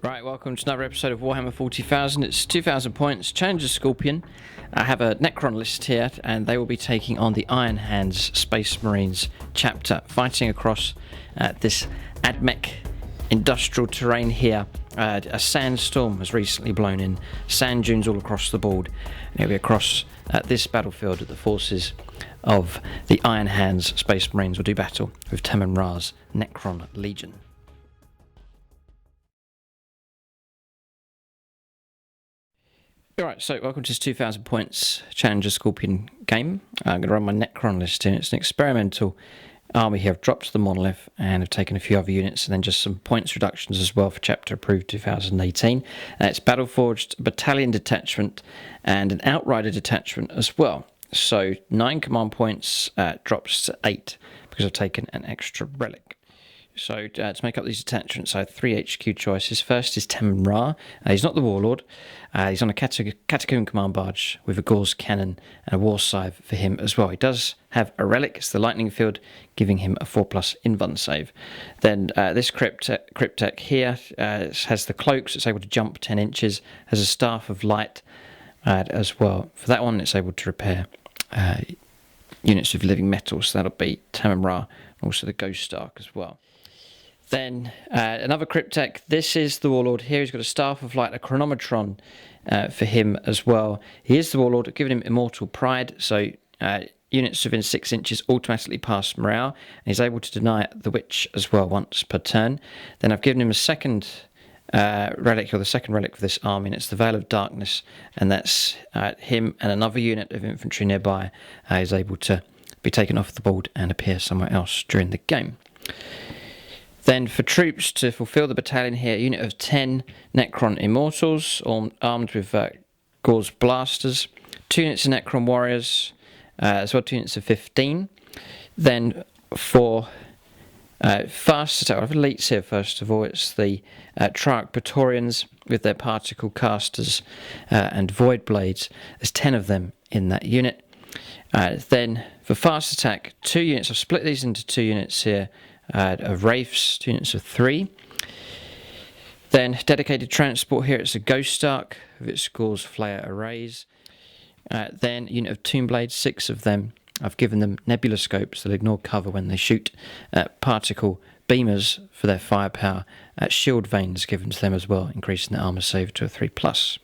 Right, welcome to another episode of Warhammer 40,000. It's 2,000 points, Challenger Scorpion. I have a Necron list here, and they will be taking on the Iron Hands Space Marines chapter, fighting across this AdMech industrial terrain here. A sandstorm has recently blown in, sand dunes all across the board, and it'll be across this battlefield that the forces of the Iron Hands Space Marines will do battle with Temem Ra's Necron Legion. Alright, so welcome to this 2,000 points Challenger Scorpion game. I'm going to run my Necron list in. It's an experimental army here. I've dropped the monolith and I've taken a few other units and then just some points reductions as well for chapter approved 2018. It's Battleforged, Battalion Detachment and an Outrider Detachment as well. So 9 command points drops to 8 because I've taken an extra relic. So to make up these detachments, I have 3 HQ choices. First is Temem Ra. He's not the Warlord. He's on a Catacomb command barge with a Gauss cannon and a War Scythe for him as well. He does have a relic. It's the Lightning Field, giving him a 4+ invuln save. Then this Cryptek here has the cloak, so it's able to jump 10 inches. Has a Staff of Light as well. For that one, it's able to repair units with living metal. So that'll be Temem Ra, and also the Ghost Stark as well. Then another Cryptek. This is the Warlord here. He's got a Staff of Light, a Chronometron for him as well. He is the Warlord, giving him Immortal Pride, so units within 6 inches automatically pass morale, and he's able to deny the Witch as well once per turn. Then I've given him a second relic, or the second relic for this army, and it's the Veil of Darkness, and that's him and another unit of infantry nearby is able to be taken off the board and appear somewhere else during the game. Then for troops to fulfill the battalion here, a unit of 10 Necron Immortals, all armed with Gauss Blasters, 2 units of Necron Warriors, as well 2 units of 15. Then for fast attack, I have elites here first of all. It's the Triarch Praetorians with their Particle Casters and Void Blades. There's 10 of them in that unit. Then for fast attack, 2 units. I've split these into 2 units here. Of Wraiths, 2 units of 3. Then dedicated transport here, it's a Ghost Stark with its Gauss Flare arrays. Then unit of Tomb Blades, 6 of them. I've given them Nebula Scopes that ignore cover when they shoot. Particle Beamers for their firepower. Shield Vanes given to them as well, increasing their armor save to a 3+.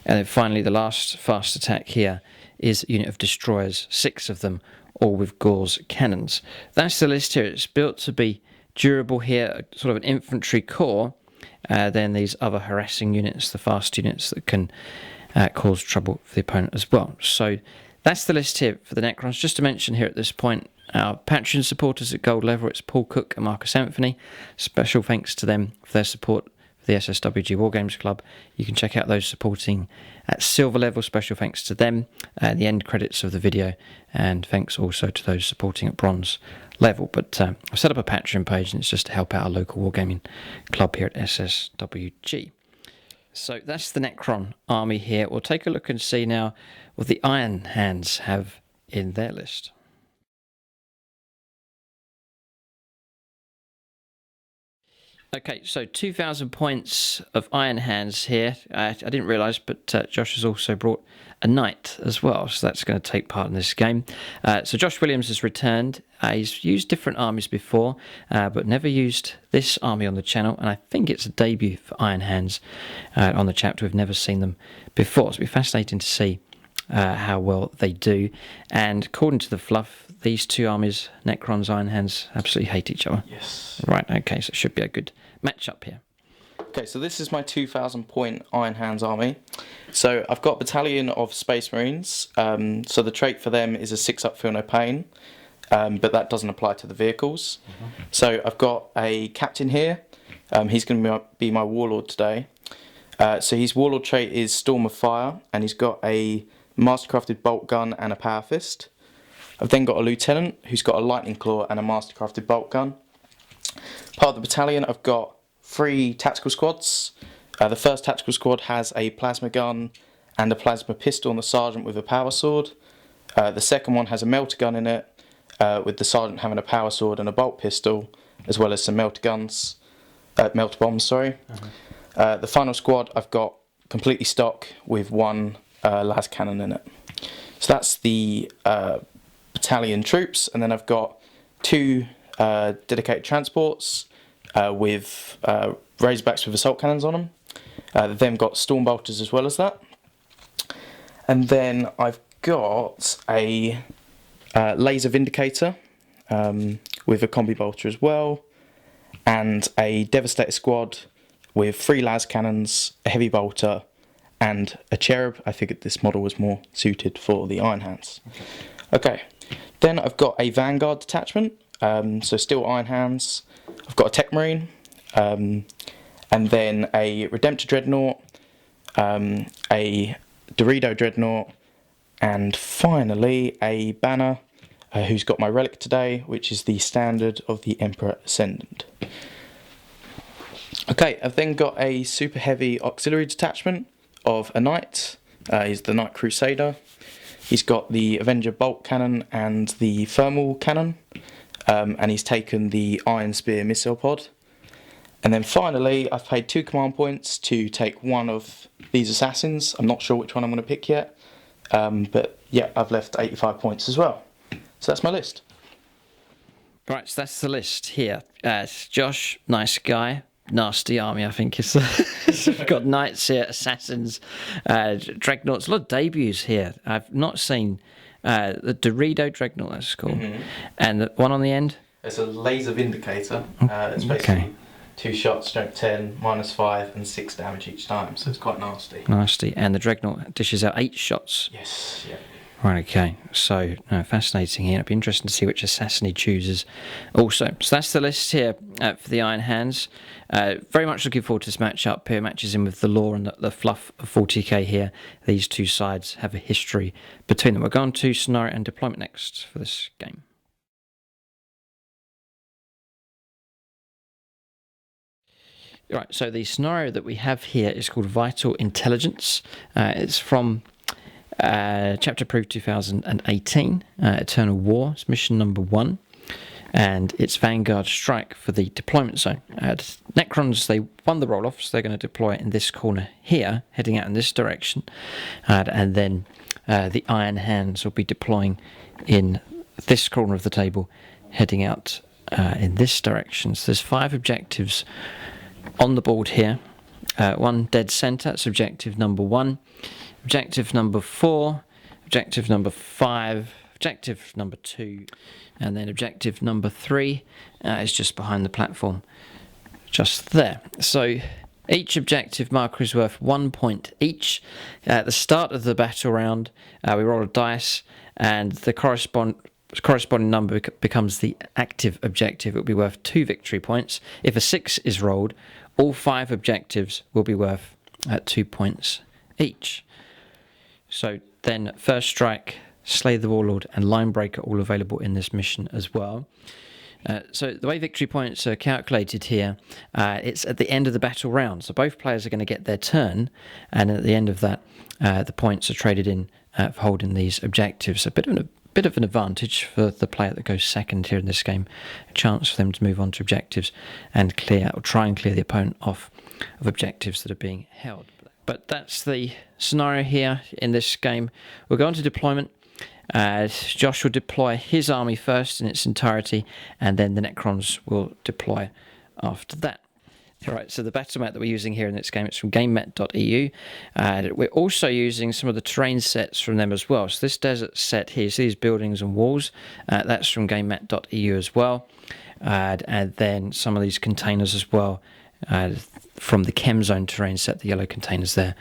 And then finally the last fast attack here is a unit of Destroyers, 6 of them, all with Gauss cannons. That's the list here. It's built to be durable here, sort of an infantry core. Then these other harassing units, the fast units that can cause trouble for the opponent as well. So that's the list here for the Necrons. Just to mention here at this point, our Patreon supporters at gold level, it's Paul Cook and Marcus Anthony. Special thanks to them for their support for the SSWG Wargames Club. You can check out those supporting at silver level. Special thanks to them at the end credits of the video, and thanks also to those supporting at bronze level. But I've set up a Patreon page, and it's just to help out our local wargaming club here at SSWG. So that's the Necron army here. We'll take a look and see now what the Iron Hands have in their list. Okay, so 2,000 points of Iron Hands here. I didn't realise, but Josh has also brought a Knight as well, so that's going to take part in this game. So Josh Williams has returned. He's used different armies before, but never used this army on the channel, and I think it's a debut for Iron Hands on the chapter. We've never seen them before, so it'll be fascinating to see how well they do. And according to the fluff, these two armies, Necrons, Iron Hands, absolutely hate each other. Yes. Right, okay, so it should be a good matchup here. Okay, so this is my 2,000 point Iron Hands army. So I've got a battalion of Space Marines. So the trait for them is a 6-up Feel No Pain, but that doesn't apply to the vehicles. So I've got a captain here. He's going to be my Warlord today. So his Warlord trait is Storm of Fire, and he's got a Mastercrafted Bolt Gun and a Power Fist. I've then got a Lieutenant who's got a Lightning Claw and a Mastercrafted Bolt Gun. Part of the battalion, I've got 3 tactical squads. The first tactical squad has a plasma gun and a plasma pistol, and the sergeant with a power sword. The second one has a melter gun in it, with the sergeant having a power sword and a bolt pistol, as well as some melter bombs. The final squad I've got completely stock with one las cannon in it. So that's the battalion troops, and then I've got 2 dedicated transports with Razorbacks with assault cannons on them. They've then got storm bolters as well as that. And then I've got a laser vindicator with a combi bolter as well, and a devastator squad with 3 las cannons, a heavy bolter, and a cherub. I think this model was more suited for the Iron Hands. Okay, then I've got a Vanguard detachment, so still Iron Hands. I've got a Tech Marine, and then a Redemptor Dreadnought, a Dorito Dreadnought, and finally a Banner, who's got my relic today, which is the standard of the Emperor Ascendant. Okay, I've then got a super heavy auxiliary detachment of a Knight. He's the Knight Crusader. He's got the Avenger Bolt Cannon and the Thermal Cannon, and he's taken the Iron Spear missile pod. And then finally, I've paid 2 command points to take one of these assassins. I'm not sure which one I'm going to pick yet, but yeah, I've left 85 points as well. So that's my list. Right, so that's the list here. Josh, nice guy. Nasty army, I think. We've got knights here, assassins, dreadnoughts. A lot of debuts here. I've not seen the Dorito Dreadnought, that's cool. Mm-hmm. And the one on the end? It's a laser vindicator. It's basically 2 shots, strength 10, -5, and 6 damage each time. So it's quite nasty. Nasty. And the Dreadnought dishes out 8 shots. Yes, yeah. Right, okay. So, fascinating here. It'd be interesting to see which assassin he chooses also. So that's the list here for the Iron Hands. Very much looking forward to this matchup here. Matches in with the lore and the fluff of 40k here. These two sides have a history between them. We're going to scenario and deployment next for this game. Right, so the scenario that we have here is called Vital Intelligence. It's from Chapter Approved 2018, Eternal War. It's mission number 1, and it's Vanguard Strike for the deployment zone. Necrons, they won the roll-off, so they're going to deploy in this corner here, heading out in this direction, and then the Iron Hands will be deploying in this corner of the table, heading out in this direction. So there's 5 objectives on the board here. One dead centre, that's objective number 1. Objective number 4, objective number 5, objective number 2, and then objective number 3 is just behind the platform, just there. So each objective marker is worth 1 point each. At the start of the battle round, we roll a dice, and the corresponding number becomes the active objective. It will be worth 2 victory points. If a 6 is rolled, all 5 objectives will be worth 2 points each. So then First Strike, Slay the Warlord, and Linebreaker all available in this mission as well. So the way victory points are calculated here, it's at the end of the battle round. So both players are going to get their turn, and at the end of that, the points are traded in for holding these objectives. A bit of an advantage for the player that goes second here in this game. A chance for them to move on to objectives and try and clear the opponent off of objectives that are being held. But that's the scenario here in this game. We'll go on to deployment. Josh will deploy his army first in its entirety, and then the Necrons will deploy after that. Alright, so the battle map that we're using here in this game, it's from gamemat.eu. We're also using some of the terrain sets from them as well. So this desert set here, you see these buildings and walls, that's from gamemat.eu as well. And then some of these containers as well, from the Chem Zone terrain set, the yellow containers there,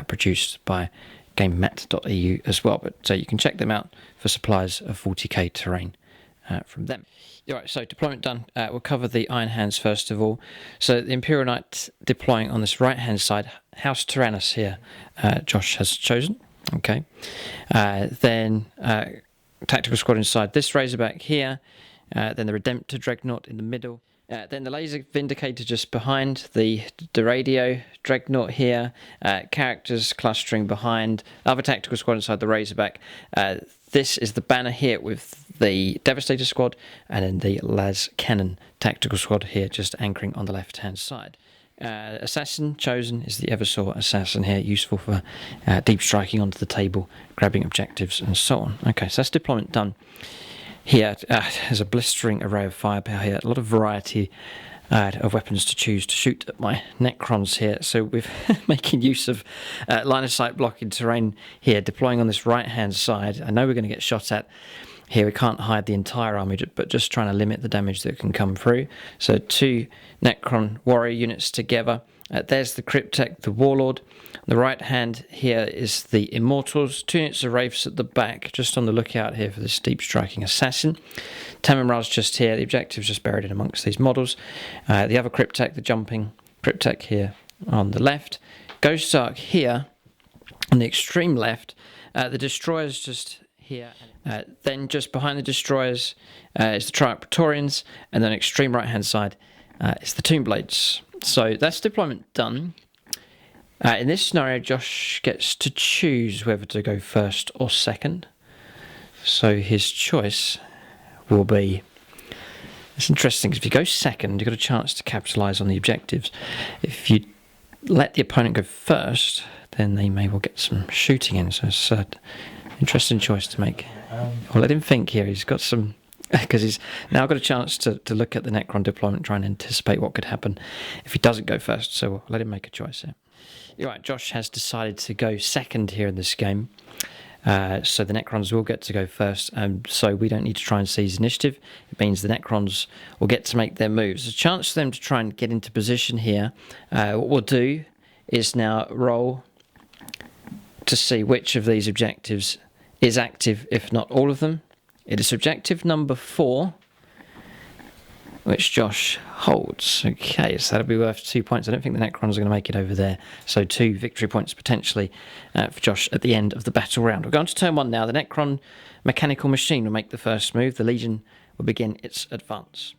produced by gamemat.eu as well. But so you can check them out for supplies of 40k terrain from them. Alright, so deployment done. We'll cover the Iron Hands first of all. So the Imperial Knight deploying on this right hand side, House Tyrannus here, Josh has chosen. Okay. Then tactical squad inside this Razorback here, then the Redemptor Dreadnought in the middle. Then the Laser Vindicator just behind, the Radio Dreadnought here, characters clustering behind, other tactical squad inside the Razorback. This is the Banner here with the Devastator squad, and then the Las Cannon tactical squad here just anchoring on the left hand side. Assassin chosen is the Eversaw Assassin here, useful for deep striking onto the table, grabbing objectives and so on. Okay, so that's deployment done. Here, there's a blistering array of firepower here, a lot of variety of weapons to choose to shoot at my Necrons here. So we're making use of line of sight blocking terrain here, deploying on this right hand side. I know we're going to get shot at here. We can't hide the entire army, but just trying to limit the damage that can come through. So 2 Necron warrior units together. There's the Cryptek, the Warlord. On the right hand here is the Immortals. 2 units of Wraiths at the back, just on the lookout here for this deep striking assassin. Tamimra's just here. The objective's just buried in amongst these models. The other Cryptek, the jumping Cryptek here on the left. Ghost Ark here on the extreme left. The Destroyer's just here. Then just behind the Destroyers is the Triumph Praetorians, and then extreme right hand side is the Tomb Blades. So that's deployment done. In this scenario, Josh gets to choose whether to go first or second. So his choice will be... It's interesting, because if you go second, you've got a chance to capitalise on the objectives. If you let the opponent go first, then they may well get some shooting in. So it's an interesting choice to make. I'll let him think here. He's got some... Because he's now got a chance to look at the Necron deployment, try and anticipate what could happen if he doesn't go first. So we'll let him make a choice here. You're right, Josh has decided to go second here in this game. So the Necrons will get to go first. So we don't need to try and seize initiative. It means the Necrons will get to make their moves. There's a chance for them to try and get into position here. What we'll do is now roll to see which of these objectives is active, if not all of them. It is objective number 4, which Josh holds. Okay, so that'll be worth 2 points. I don't think the Necrons are going to make it over there. So 2 victory points potentially for Josh at the end of the battle round. We're going to turn 1 now. The Necron mechanical machine will make the first move. The Legion will begin its advance.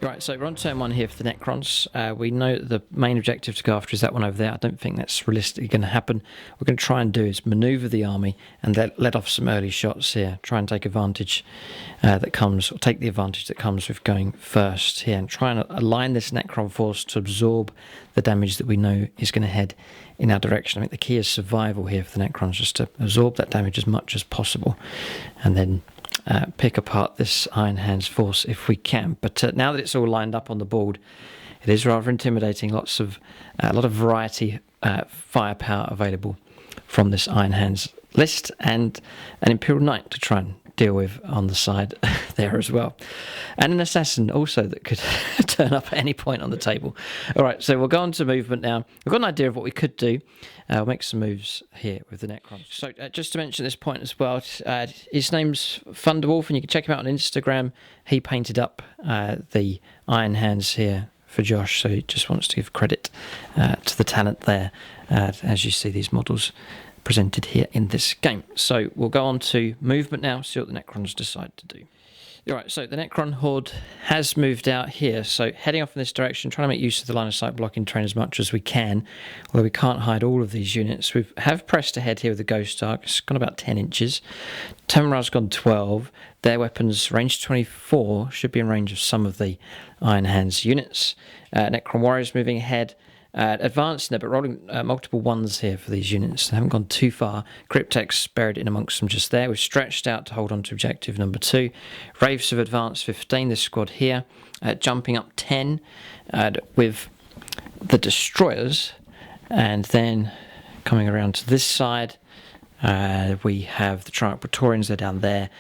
Right, so we're on turn 1 here for the Necrons. We know that the main objective to go after is that one over there. I don't think that's realistically going to happen. What we're going to try and do is manoeuvre the army and let off some early shots here. Try and take advantage that comes, or take the advantage that comes with going first here, and try and align this Necron force to absorb the damage that we know is going to head in our direction. I think the key is survival here for the Necrons, just to absorb that damage as much as possible, and then pick apart this Iron Hands force if we can. But now that it's all lined up on the board, it is rather intimidating. A lot of variety, firepower available from this Iron Hands list, and an Imperial Knight to try and deal with on the side there as well, and an assassin also that could turn up at any point on the table. All right, so we'll go on to movement now. We've got an idea of what we could do. We'll make some moves here with the Necrons. So just to mention this point as well, his name's Thunderwolf, and you can check him out on Instagram. He painted up the Iron Hands here for Josh, so he just wants to give credit to the talent there, as you see these models presented here in this game. So we'll go on to movement now, see what the Necrons decide to do. Alright, so the Necron Horde has moved out here, so heading off in this direction, trying to make use of the line of sight blocking terrain as much as we can, although we can't hide all of these units. We have pressed ahead here with the Ghost Ark. It's gone about 10 inches. Temurar's gone 12. Their weapons, range 24, should be in range of some of the Iron Hands units. Necron Warriors moving ahead. Advanced there, but rolling multiple ones here for these units. They haven't gone too far. Cryptex buried in amongst them just there. We've stretched out to hold on to objective number 2. Wraiths have advanced 15, this squad here. Jumping up 10 with the Destroyers. And then coming around to this side, we have the Triumph Praetorians, they're down there.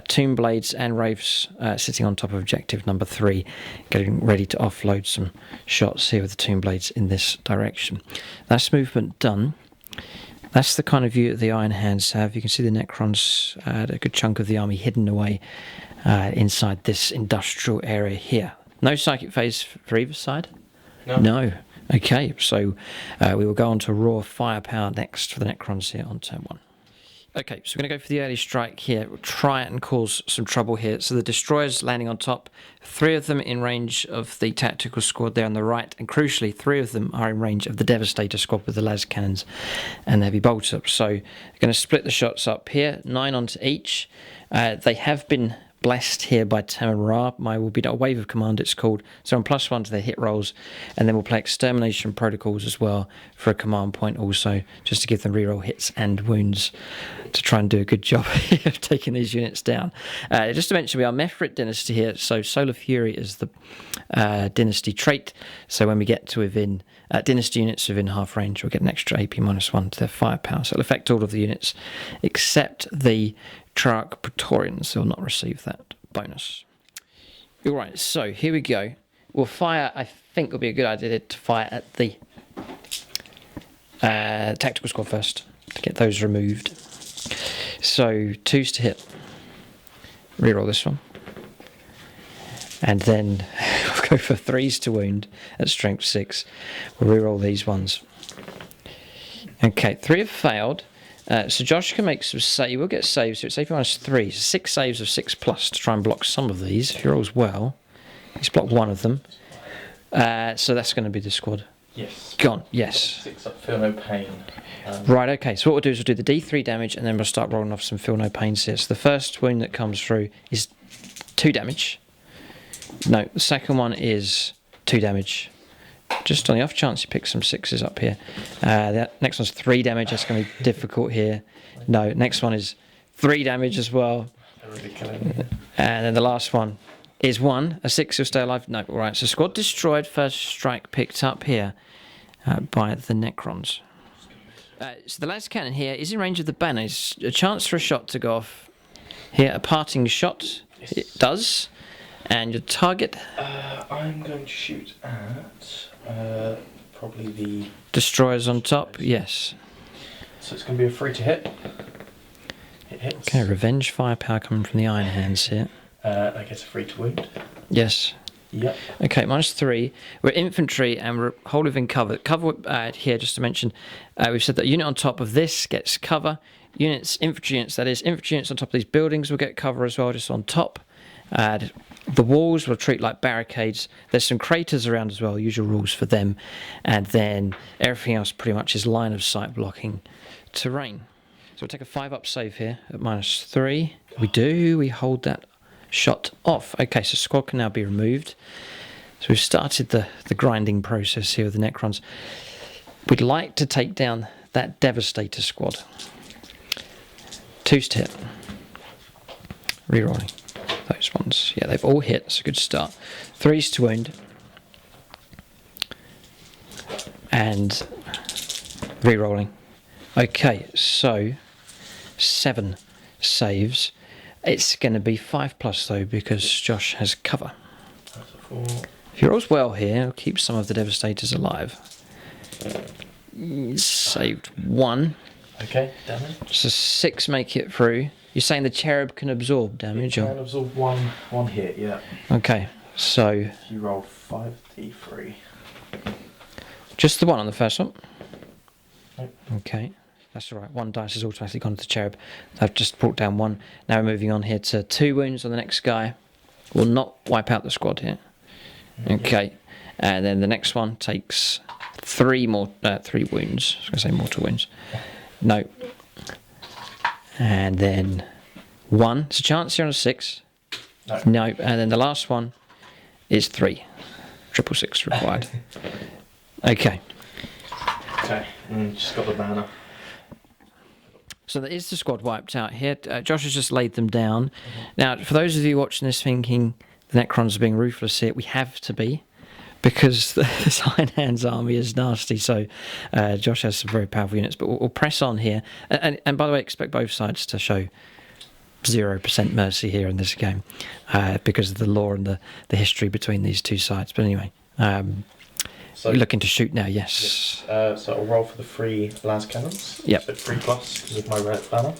Tomb Blades and Wraiths sitting on top of objective number 3, getting ready to offload some shots here with the Tomb Blades in this direction. That's movement done. That's the kind of view that the Iron Hands have. You can see the Necrons, a good chunk of the army hidden away inside this industrial area here. No psychic phase for either side? No. Okay, so we will go on to raw firepower next for the Necrons here on turn 1. Okay, so we're going to go for the early strike here. We'll try and cause some trouble here. So the Destroyers landing on top, 3 of them in range of the tactical squad there on the right, and crucially 3 of them are in range of the Devastator squad with the las cannons and the heavy bolts up. So we're going to split the shots up here, 9 onto each. They have been blessed here by Tamarar. Will be a wave of command, it's called. So on +1 to their hit rolls, and then we'll play extermination protocols as well for a command point also, just to give them reroll hits and wounds to try and do a good job of taking these units down. Just to mention, we are Mefrit dynasty here, so Solar Fury is the dynasty trait. So when we get to within dynasty units within half range, we'll get an extra AP -1 to their firepower. So it'll affect all of the units except the Triarch Praetorians. They'll not receive that bonus. Alright, so here we go. We'll fire, I think it would be a good idea to fire at the tactical squad first, to get those removed. So 2s to hit. Reroll this one. And then we'll go for 3s to wound at strength 6. We'll reroll these ones. Okay, 3 have failed. So Josh can make some save. We'll get saves. So it's AP -3. So 6 saves of 6+ to try and block some of these. If he rolls well, he's blocked 1 of them. So that's going to be the squad. Yes. Gone. Yes. 6 up, feel no pain. Right. Okay. So what we'll do is we'll do the D3 damage, and then we'll start rolling off some feel no pain here. So the first wound that comes through is 2 damage. No, the second one is 2 damage. Just on the off chance you pick some 6s up here. The next one's 3 damage. That's going to be difficult here. No, next one is 3 damage as well. And then the last one is 1. A 6 will stay alive. No, all right. So squad destroyed. First strike picked up here by the Necrons. So the las cannon here is in range of the banner. It's a chance for a shot to go off here. A parting shot. Yes. It does. And your target? I'm going to shoot at probably the Destroyers on top, yes. So it's going to be a 3 to hit. It hits. Okay, revenge firepower coming from the Iron Hands here. I guess a 3 to wound. Yes. Yep. Okay, -3. We're infantry and we're wholly within cover. Cover here, just to mention, we've said that unit on top of this gets cover. Infantry units, that is, infantry units on top of these buildings will get cover as well, just on top. The walls will treat like barricades. There's some craters around as well, usual rules for them. And then everything else pretty much is line of sight blocking terrain. So we'll take a 5-up save here at -3. We do, we hold that shot off. Okay, so squad can now be removed. So we've started the grinding process here with the Necrons. We'd like to take down that Devastator squad. 2s to hit. Rerolling those ones. Yeah, they've all hit. That's a good start. 3s to wound. And rerolling. Okay, so 7 saves. It's going to be 5+ though, because Josh has cover. That's a 4. If he rolls well here, he'll keep some of the Devastators alive. Saved 1. Okay, damage. So 6 make it through. You're saying the cherub can absorb damage? It Or? can absorb one hit, yeah. Okay, so... If you roll 5d3. Just the 1 on the first one? Nope. Okay, that's alright. 1 dice has automatically gone to the cherub. I've just brought down 1. Now we're moving on here to 2 wounds on the next guy. Will not wipe out the squad here. Okay, and then the next one takes 3 wounds. I was going to say mortal wounds. No. And then 1. It's a chance here on a 6. No. No. And then the last one is 3. 666 required. Okay. Okay, and just got the banner. So there is the squad wiped out here. Josh has just laid them down. Now, for those of you watching this thinking the Necrons are being ruthless here, we have to be, because this Iron Hands army is nasty. So Josh has some very powerful units, but we'll press on here. And by the way, expect both sides to show 0% mercy here in this game, because of the lore and the history between these two sides. But anyway, So we're looking to shoot now, yes. So I'll roll for the 3 las cannons. Yep. So 3+ because of my red banner.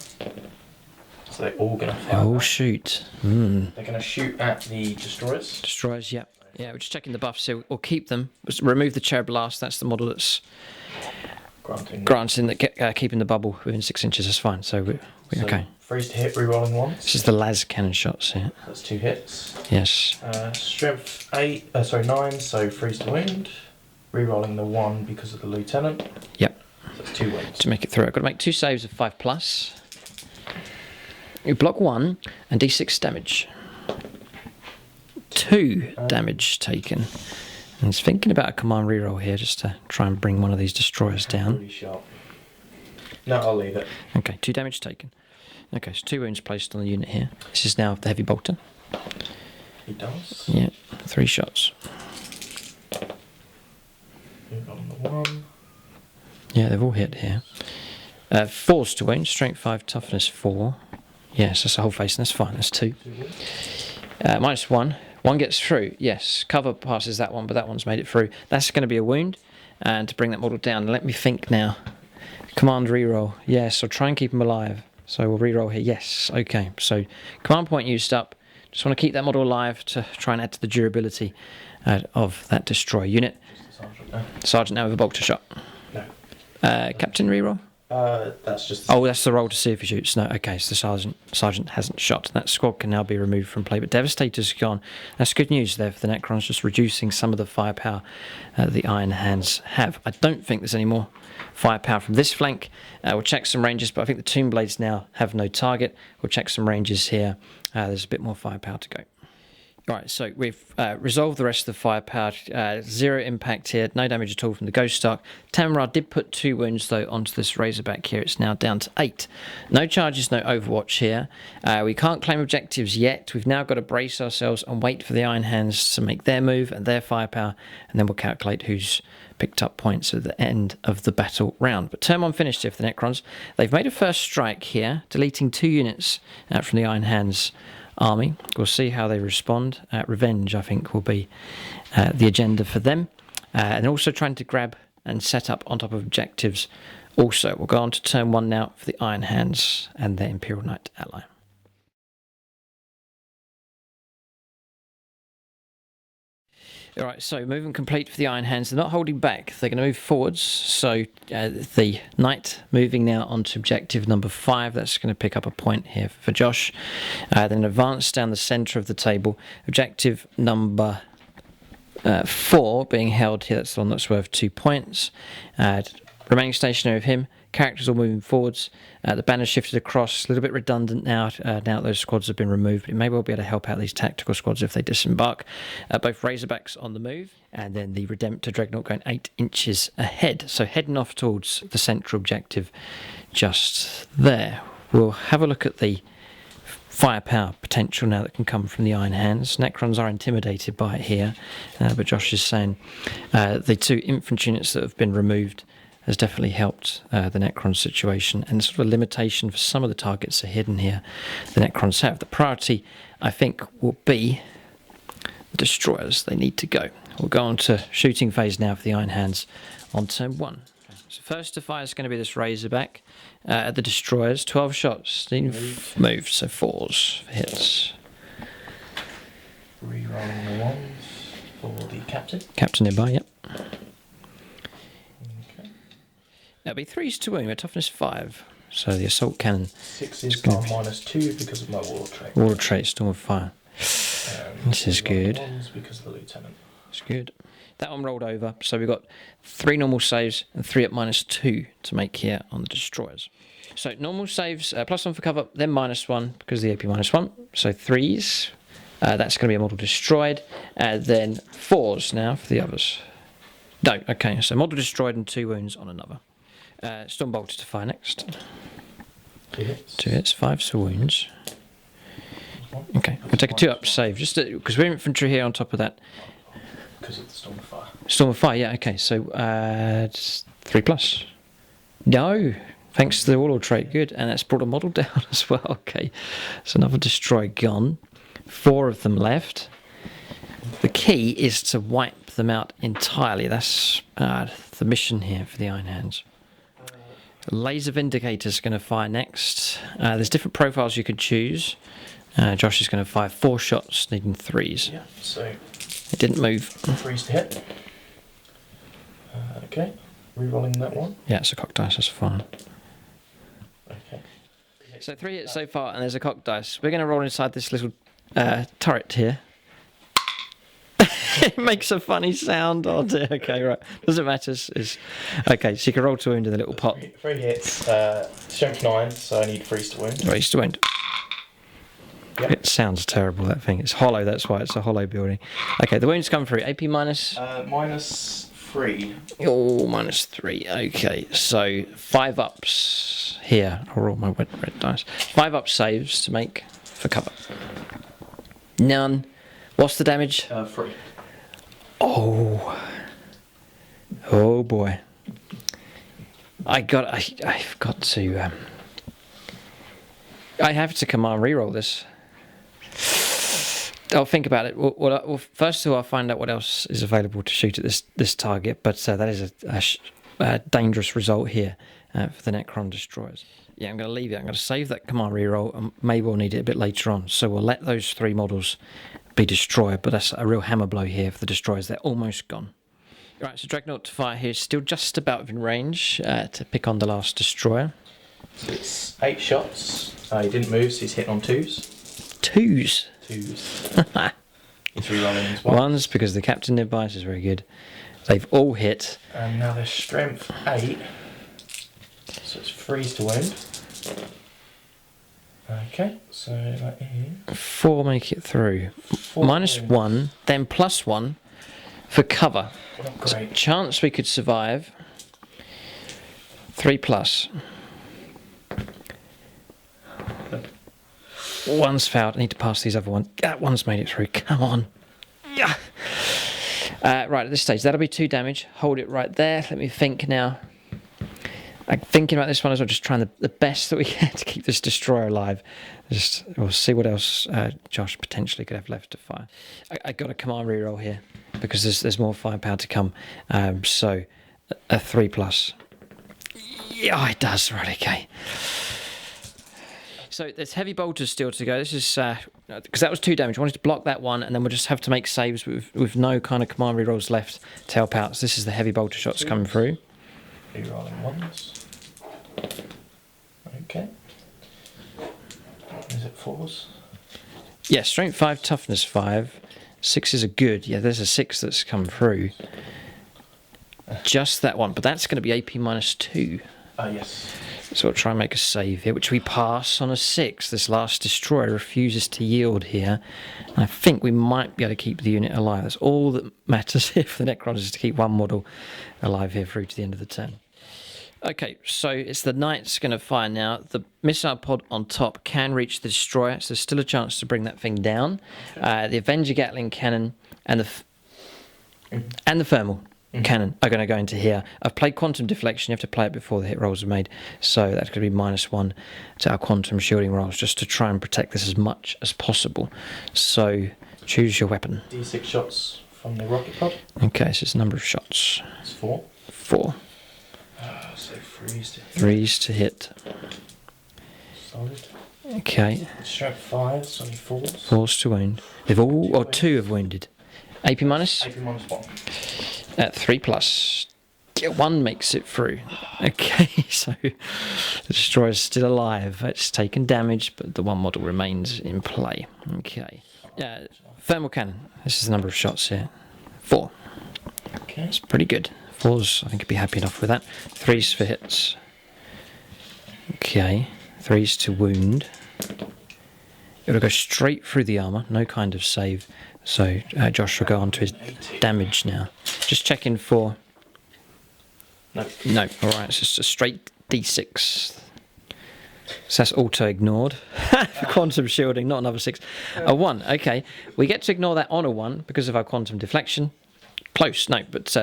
So they're all going to fire. Oh, back. shoot. They're going to shoot at the destroyers. Destroyers, yep. Yeah, we're just checking the buffs here. We'll keep them. Just remove the cherub last. That's the model that's granting that keeping the bubble within 6 inches is fine. So we're okay. 3s to hit, rerolling 1. This is the las cannon shots here. That's 2 hits. Yes. Strength 9, so 3s to wound. Rerolling the 1 because of the lieutenant. Yep. So that's 2 wounds. To make it through, I've got to make 2 saves of 5+. You block 1 and d6 damage. 2 damage taken. And he's thinking about a command reroll here just to try and bring one of these destroyers down. Really sharp. No, I'll leave it. Okay, 2 damage taken. Okay, so 2 wounds placed on the unit here. This is now the heavy bolter. He does. Yeah, 3 shots. On the 1. Yeah, they've all hit here. 4's to wound, strength 5, toughness 4. Yes, that's the whole face, and that's fine, that's 2. -1. 1 gets through, yes. Cover passes that one, but that one's made it through. That's going to be a wound, and to bring that model down, let me think now. Command reroll, yes, so try and keep him alive. So we'll reroll here, yes, okay. So command point used up. Just want to keep that model alive to try and add to the durability of that destroyer unit. Sergeant now with a bolter shot. No. Captain reroll? That's just... Oh, that's the roll to see if he shoots. No, okay, so the sergeant hasn't shot. That squad can now be removed from play, but Devastator's gone. That's good news there for the Necrons, just reducing some of the firepower the Iron Hands have. I don't think there's any more firepower from this flank. We'll check some ranges, but I think the Tomb Blades now have no target. We'll check some ranges here. There's a bit more firepower to go. Right, so we've resolved the rest of the firepower. 0 impact here, no damage at all from the Ghost Ark. Tamara did put 2 wounds, though, onto this Razorback here. It's now down to 8. No charges, no Overwatch here. We can't claim objectives yet. We've now got to brace ourselves and wait for the Iron Hands to make their move and their firepower, and then we'll calculate who's picked up points at the end of the battle round. But turn 1 finished here for the Necrons. They've made a first strike here, deleting 2 units from the Iron Hands army. We'll see how they respond. Revenge, I think, will be the agenda for them. And also trying to grab and set up on top of objectives. Also, we'll go on to turn 1 now for the Iron Hands and their Imperial Knight ally. Alright, so movement complete for the Iron Hands. They're not holding back. They're going to move forwards. So the Knight moving now onto objective number 5. That's going to pick up a point here for Josh. Then advance down the centre of the table. Objective number 4 being held here. That's the one that's worth 2 points. Remaining stationary with him. Characters all moving forwards. The banner shifted across. A little bit redundant now. Now that those squads have been removed. It may well be able to help out these tactical squads if they disembark. Both Razorbacks on the move. And then the Redemptor Dreadnought going 8 inches ahead. So heading off towards the central objective just there. We'll have a look at the firepower potential now that can come from the Iron Hands. Necrons are intimidated by it here, but Josh is saying the 2 infantry units that have been removed has definitely helped the Necron situation, and sort of a limitation for some of the targets are hidden here. The Necrons have. The priority, I think, will be the destroyers. They need to go. We'll go on to shooting phase now for the Iron Hands on turn 1. So first to fire is going to be this Razorback at the destroyers. 12 shots. Moved, so 4s for hits. Rerolling the 1s for the captain. Captain nearby, yep. That'll be 3s to wound, with toughness 5. So the assault cannon. 6s are -2 because of my war trait. War trait, storm of fire. This is good. 1s because of the lieutenant. It's good. That one rolled over, so we've got 3 normal saves and 3 at -2 to make here on the destroyers. So normal saves, +1 for cover, then -1 because of the AP -1. So 3s. That's going to be a model destroyed. Then 4s now for the others. No, okay, so model destroyed and 2 wounds on another. Storm bolter to fire next. 2 hits. 2 hits, 5 for wounds. Okay, we'll take a 2-up save, just because we're infantry here on top of that. Because of the storm of fire. Storm of fire, yeah, okay, so 3+. No, thanks to the warlord trait, good, and that's brought a model down as well, okay. So another destroy gone. 4 of them left. The key is to wipe them out entirely. That's the mission here for the Iron Hands. Laser Vindicator's going to fire next. There's different profiles you can choose. Josh is going to fire 4 shots, needing 3s. Yeah, so It didn't move. 3s to hit. Okay, rerolling that one. Yeah, it's a cock dice, that's fine. Okay. So 3 hits so far, and there's a cock dice. We're going to roll inside this little turret here. It makes a funny sound. Oh dear. Okay, right. Doesn't matter. Okay, so you can roll to wound in the little pot. 3 hits, strength 9, so I need 3s to wound. 3s to wound. Yep. It sounds terrible, that thing. It's hollow, that's why it's a hollow building. Okay, the wounds come through. AP minus? -3. Oh, -3. Okay, so 5 ups here. I'll roll my red dice. 5 up saves to make for cover. None. What's the damage? 3. Oh. Oh boy. I've got to. I have to command reroll this. I'll think about it. Well, first of all, I'll find out what else is available to shoot at this target. But that is a dangerous result here for the Necron destroyers. Yeah, I'm going to leave it. I'm going to save that command reroll, and maybe we'll need it a bit later on. So we'll let those 3 models be destroyed. But that's a real hammer blow here for the destroyers. They're almost gone. Right, so Dreadnought to fire here is still just about within range to pick on the last destroyer. So it's 8 shots. He didn't move, so he's hitting on 2s. 2s? 2s. He's rerolling his 1s because the captain nearby is very good. They've all hit. And now there's strength 8. So it's 3s to wound. Okay, so that is 4 make it through. -1, then +1 for cover. not great. Chance we could survive. 3+. 1's fouled. I need to pass these other ones. That one's made it through. Come on. Yeah. Right, at this stage, that'll be 2 damage. Hold it right there. Let me think now. I'm thinking about this one as well, just trying the best that we can to keep this destroyer alive. We'll see what else Josh potentially could have left to fire. I got a command reroll here because there's more firepower to come. So a 3+. Yeah, it does. Right, okay. So there's heavy bolters still to go. This is because that was 2 damage. I wanted to block that one, and then we'll just have to make saves with no kind of command rerolls left to help out. So this is the heavy bolter shots coming through. Rerolling 1s. Okay. Is it 4s? Yeah, strength 5, toughness 5. 6s are good. Yeah, there's a 6 that's come through. Just that one, but that's going to be AP -2. Yes. So we'll try and make a save here, which we pass on a 6. This last destroyer refuses to yield here. And I think we might be able to keep the unit alive. That's all that matters here for the Necrons, is to keep one model alive here through to the end of the turn. Okay, so it's the Knight's going to fire now. The missile pod on top can reach the destroyer, so there's still a chance to bring that thing down. The Avenger Gatling cannon and the thermal cannon are going to go into here. I've played quantum deflection. You have to play it before the hit rolls are made, so that's going to be -1 to our quantum shielding rolls, just to try and protect this as much as possible. So choose your weapon. D6 shots from the rocket pod. Okay, so it's a number of shots. It's 4. 4. So 3s to hit. 3s to hit. Solid. Okay. Strength 5, so 4s. 4s to wound. They've all, or 2 have wounded. AP minus? AP -1. 3 plus. 1 makes it through. Okay, so the destroyer's still alive. It's taken damage, but the 1 model remains in play. Okay. Thermal cannon. This is the number of shots here. 4. Okay. That's pretty good. 4s, I think, would be happy enough with that. 3s for hits. Okay. 3s to wound. It'll go straight through the armour, no kind of save. So Josh will go on to his damage now. Just checking for... No, alright, it's just a straight D6. So that's auto-ignored. For quantum shielding, not another 6. A 1, okay. We get to ignore that on a 1 because of our quantum deflection. Close, no, but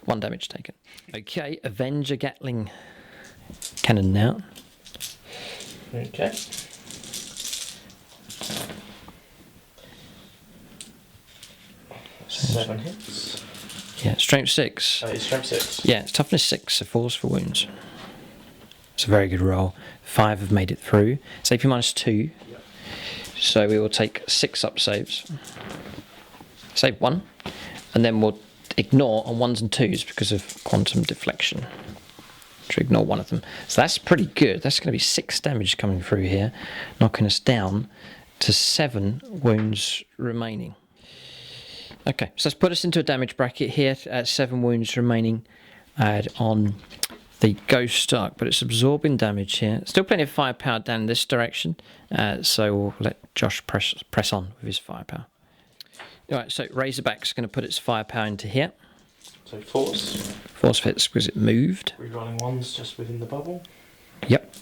1 damage taken. Okay, Avenger Gatling cannon now. Okay. Seven hits. Yeah, strength 6. It's strength 6. Yeah, it's toughness 6, so 4s for wounds. It's a very good roll. 5 have made it through. It's AP -2. Yep. So we will take 6 up saves. Save 1. And then we'll ignore on 1s and 2s because of quantum deflection. To ignore 1 of them. So that's pretty good. That's going to be 6 damage coming through here, knocking us down to 7 wounds remaining. Okay, so let's put us into a damage bracket here at 7 wounds remaining on the Ghost Ark, but it's absorbing damage here. Still plenty of firepower down in this direction, so we'll let Josh press on with his firepower. Alright, so Razorback's going to put its firepower into here. So 4s. 4s fits because it moved. Rerolling 1s just within the bubble. Yep.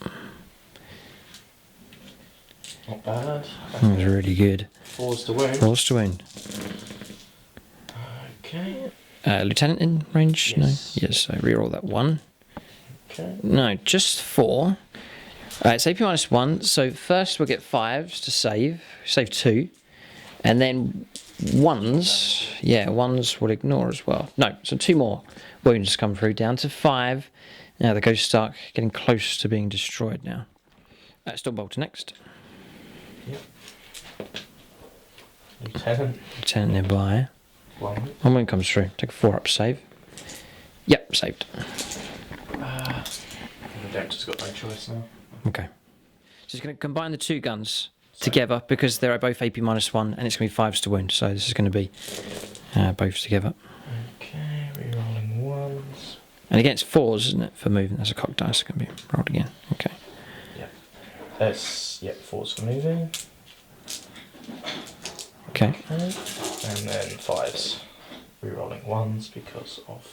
Not bad. That was really good. 4s to wound. 4s to wound. Okay. Lieutenant in range? Yes. No? Yes, so reroll that 1. Okay. No, just 4. It's AP -1, so first we'll get 5s to save 2, and then 1s, yeah, 1s will ignore as well. No, so 2 more wounds come through, down to 5. Now the Ghost Ark getting close to being destroyed now. Stormbolter next. Yep. Lieutenant. Lieutenant nearby. 1. 1 wound comes through, take a 4 up save. Yep, saved. The Adeptus got no choice now. Okay. So it's going to combine the 2 guns together because they're both AP -1 and it's going to be 5s to wound, so this is going to be both together. Okay, rerolling 1s. And against 4s, isn't it, for moving? That's a cocked dice, it's going to be rolled again. Okay. Yep. 4s for moving. Okay. And then 5s. Rerolling 1s because of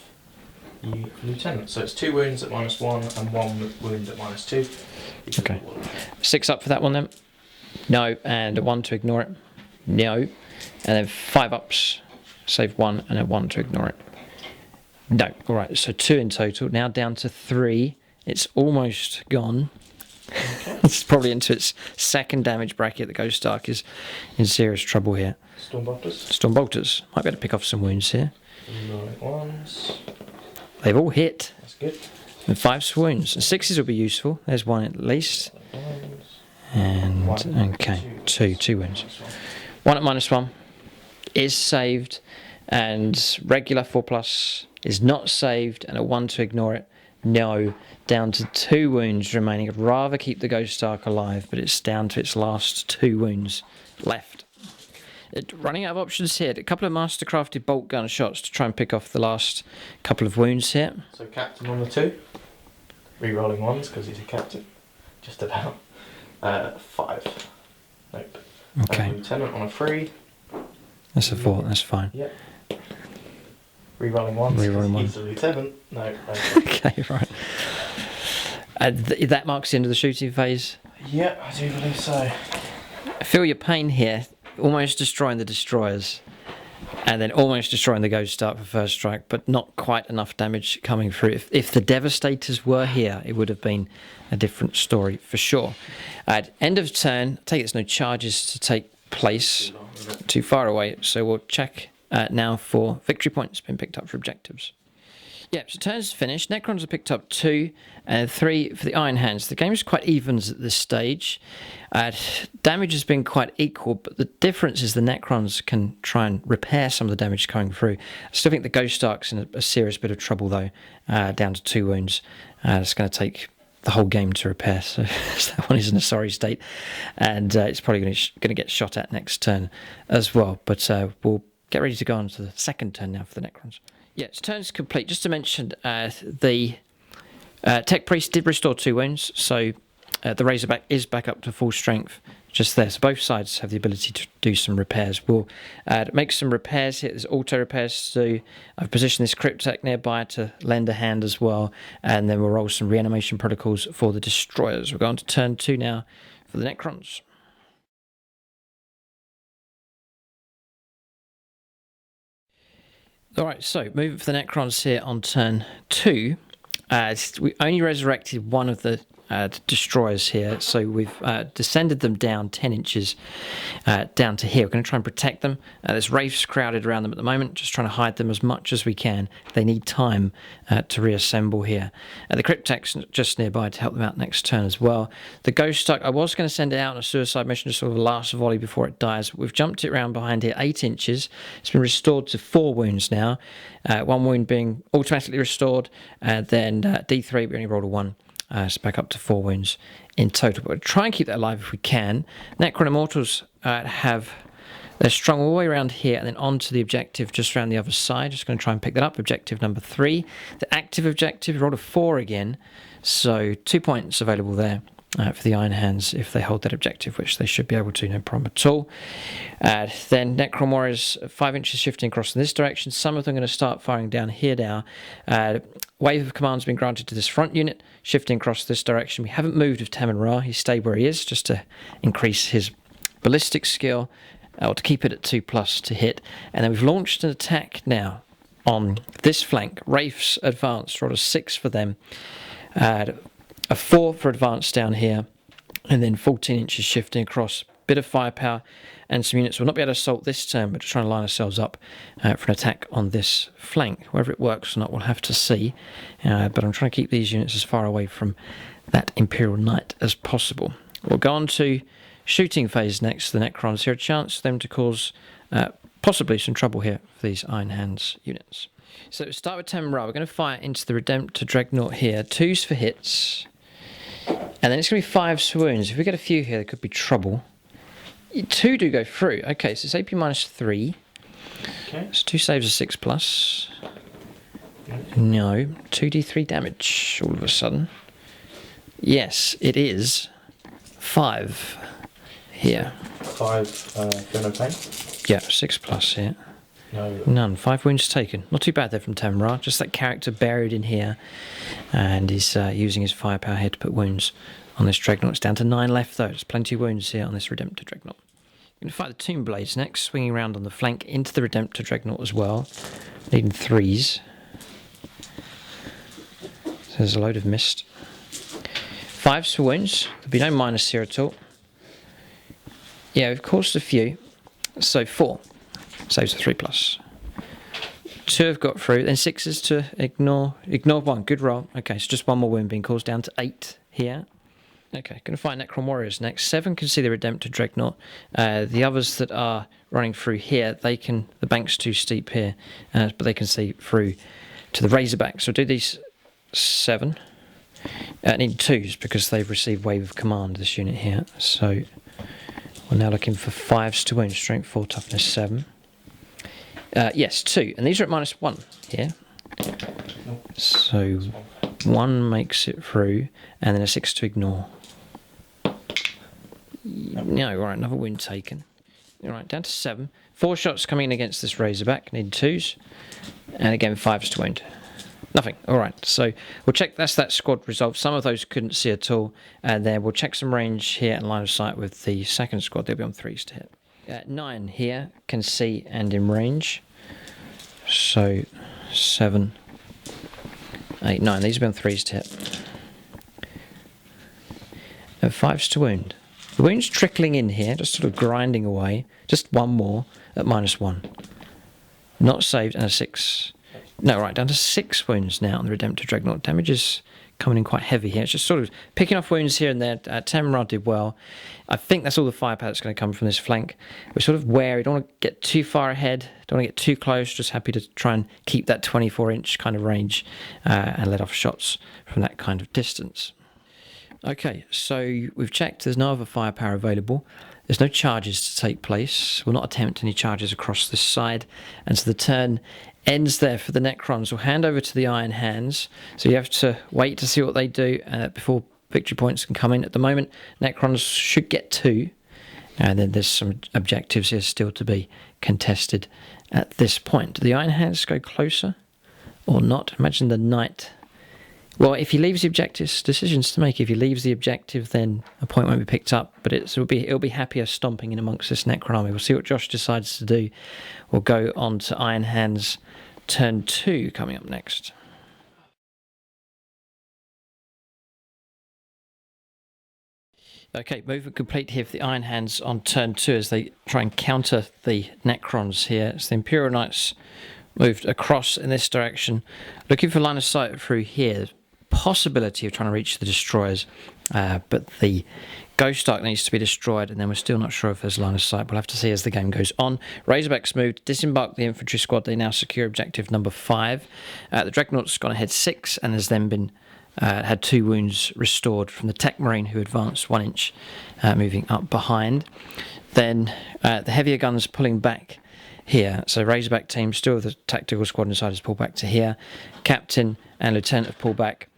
the Lieutenant. So it's 2 wounds at -1 and 1 wound at -2. Okay. 6 up for that one then? No. And a 1 to ignore it? No. And then 5 ups, save 1, and a 1 to ignore it? No. Alright, so 2 in total. Now down to 3. It's almost gone. Okay. It's probably into its 2nd damage bracket. The Ghost Ark is in serious trouble here. Stormbolters. Stormbolters. Might be able to pick off some wounds here. Rerolling 1s. They've all hit. That's good. And 5's for wounds. And 6's will be useful. There's 1 at least. And, okay, 2 wounds. 1 at -1 is saved. And regular 4+ is not saved. And a 1 to ignore it. No. Down to 2 wounds remaining. I'd rather keep the Ghost Ark alive, but it's down to its last 2 wounds left. Running out of options here. A couple of mastercrafted bolt gun shots to try and pick off the last couple of wounds here. So captain on the 2. Rerolling 1s because he's a captain. Just about. 5. Nope. Okay. Lieutenant on a 3. That's a 4. That's fine. Yep. Rerolling once. Rerolling one. Easily 7. No. Okay, right. That marks the end of the shooting phase. Yeah, I do believe so. I feel your pain here, almost destroying the destroyers, and then almost destroying the Ghost Start for first strike, but not quite enough damage coming through. If the Devastators were here, it would have been a different story for sure. At end of turn, I take it there's no charges to take place too far away, so we'll check now for victory points being picked up for objectives. Yeah, so turns finished. Necrons have picked up 2 and 3 for the Iron Hands. The game is quite evens at this stage. Damage has been quite equal, but the difference is the Necrons can try and repair some of the damage coming through. I still think the Ghost Ark's in a serious bit of trouble though, down to 2 wounds. It's going to take the whole game to repair, so that one is in a sorry state, and it's probably going to get shot at next turn as well. But we'll get ready to go on to the second turn now for the Necrons. Yeah, its turn's complete. Just to mention, the Tech Priest did restore 2 wounds, so the Razorback is back up to full strength just there. So both sides have the ability to do some repairs. We'll make some repairs here. There's auto repairs to do. I've positioned this Cryptek nearby to lend a hand as well, and then we'll roll some reanimation protocols for the Destroyers. We're going to turn 2 now for the Necrons. Alright, so moving for the Necrons here on turn 2. We only resurrected one of the destroyers here, so we've descended them down 10 inches down to here. We're going to try and protect them. There's wraiths crowded around them at the moment, just trying to hide them as much as we can. They need time to reassemble here. The Cryptek's just nearby to help them out next turn as well. The Ghost Duck, I was going to send it out on a suicide mission, just sort of a last volley before it dies. We've jumped it around behind here 8 inches. It's been restored to 4 wounds now. 1 wound being automatically restored, then D3, we only rolled a 1. It's back up to 4 wounds in total. But we'll try and keep that alive if we can. Necron Immortals they're strung all the way around here and then onto the objective just around the other side. Just going to try and pick that up. Objective number 3. The active objective, rolled a 4 again. So 2 points available there for the Iron Hands if they hold that objective, which they should be able to, no problem at all. Then Necron Warriors, 5 inches shifting across in this direction. Some of them are going to start firing down here now. Wave of command has been granted to this front unit, shifting across this direction. We haven't moved with Tamon Ra. He stayed where he is just to increase his ballistic skill, or to keep it at 2+ to hit. And then we've launched an attack now on this flank. Wraiths advanced, rolled a 6 for them. A 4 for advance down here, and then 14 inches shifting across. Bit of firepower, and some units will not be able to assault this turn, but just trying to line ourselves up for an attack on this flank. Whether it works or not, we'll have to see. But I'm trying to keep these units as far away from that Imperial Knight as possible. We'll go on to shooting phase next. The Necrons, here a chance for them to cause possibly some trouble here for these Iron Hands units. So start with Tamon Ra. We're going to fire into the Redemptor Dreadnought here. 2s for hits. And then it's going to be 5s for wounds. If we get a few here, there could be trouble. 2 do go through. Okay, so it's AP -3. Okay. So 2 saves are 6+. No. 2d3 damage all of a sudden. Yes, it is 5 here. 5 feel no pain? Yeah, 6+ here. No. None. 5 wounds taken. Not too bad there from Tamon Ra. Just that character buried in here. And he's using his firepower here to put wounds on this Dreadnought. It's down to 9 left though. There's plenty of wounds here on this Redemptor Dreadnought. We're going to fight the Tomb Blades next. Swinging around on the flank into the Redemptor Dreadnought as well. Needing 3s. So there's a load of mist. 5s for wounds. There'll be no minus here at all. Yeah, we've caused a few. So 4. Saves a 3+. 2 have got through, then 6s to ignore 1. Good roll. Okay, so just 1 more wound being caused, down to 8 here. Okay, going to fight Necron Warriors next. 7 can see the Redemptor Dreadnought. The others that are running through here, the bank's too steep here, but they can see through to the Razorback. So do these 7. Need 2s because they've received Wave of Command, this unit here. So we're now looking for 5s to wound. Strength 4, toughness 7. Yes, 2. And these are at -1 here. So 1 makes it through, and then a 6 to ignore. No, alright, another wound taken. Alright, down to 7. 4 shots coming in against this Razorback, need 2s. And again, 5s to wound. Nothing. Alright, so we'll check, that's that squad resolve. Some of those couldn't see at all. And then we'll check some range here and line of sight with the second squad. They'll be on 3s to hit. 9 here, can see and in range. So 7, 8, 9. These will be on 3s to hit. And 5s to wound. The wound's trickling in here, just sort of grinding away. Just one more at -1. Not saved, and a 6. No, right, down to 6 wounds now on the Redemptor Dreadnought. Damage is coming in quite heavy here. It's just sort of picking off wounds here and there. Tamrad did well. I think that's all the firepower that's going to come from this flank. We're sort of wary. Don't want to get too far ahead. Don't want to get too close. Just happy to try and keep that 24-inch kind of range and let off shots from that kind of distance. Okay, so we've checked. There's no other firepower available. There's no charges to take place. We'll not attempt any charges across this side. And so the turn ends there for the Necrons. We'll hand over to the Iron Hands. So you have to wait to see what they do before victory points can come in. At the moment, Necrons should get 2. And then there's some objectives here still to be contested at this point. Do the Iron Hands go closer or not? Imagine the Knight. Well, if he leaves the objectives, decisions to make. If he leaves the objective, then a point won't be picked up. But it'll be happier stomping in amongst this Necron army. We'll see what Josh decides to do. We'll go on to Iron Hands turn 2 coming up next. Okay, movement complete here for the Iron Hands on turn 2 as they try and counter the Necrons here. It's the Imperial Knights moved across in this direction, looking for line of sight through here. Possibility of trying to reach the destroyers, but the Ghost Ark needs to be destroyed, and then we're still not sure if there's line of sight. We'll have to see as the game goes on. Razorbacks moved, disembarked the infantry squad. They now secure objective number 5. The Dreadnought's gone ahead 6 and has then been had 2 wounds restored from the Tech Marine who advanced 1 inch, moving up behind. Then the heavier guns pulling back here. So Razorback team, still the tactical squad inside, has pulled back to here. Captain and Lieutenant have pulled back.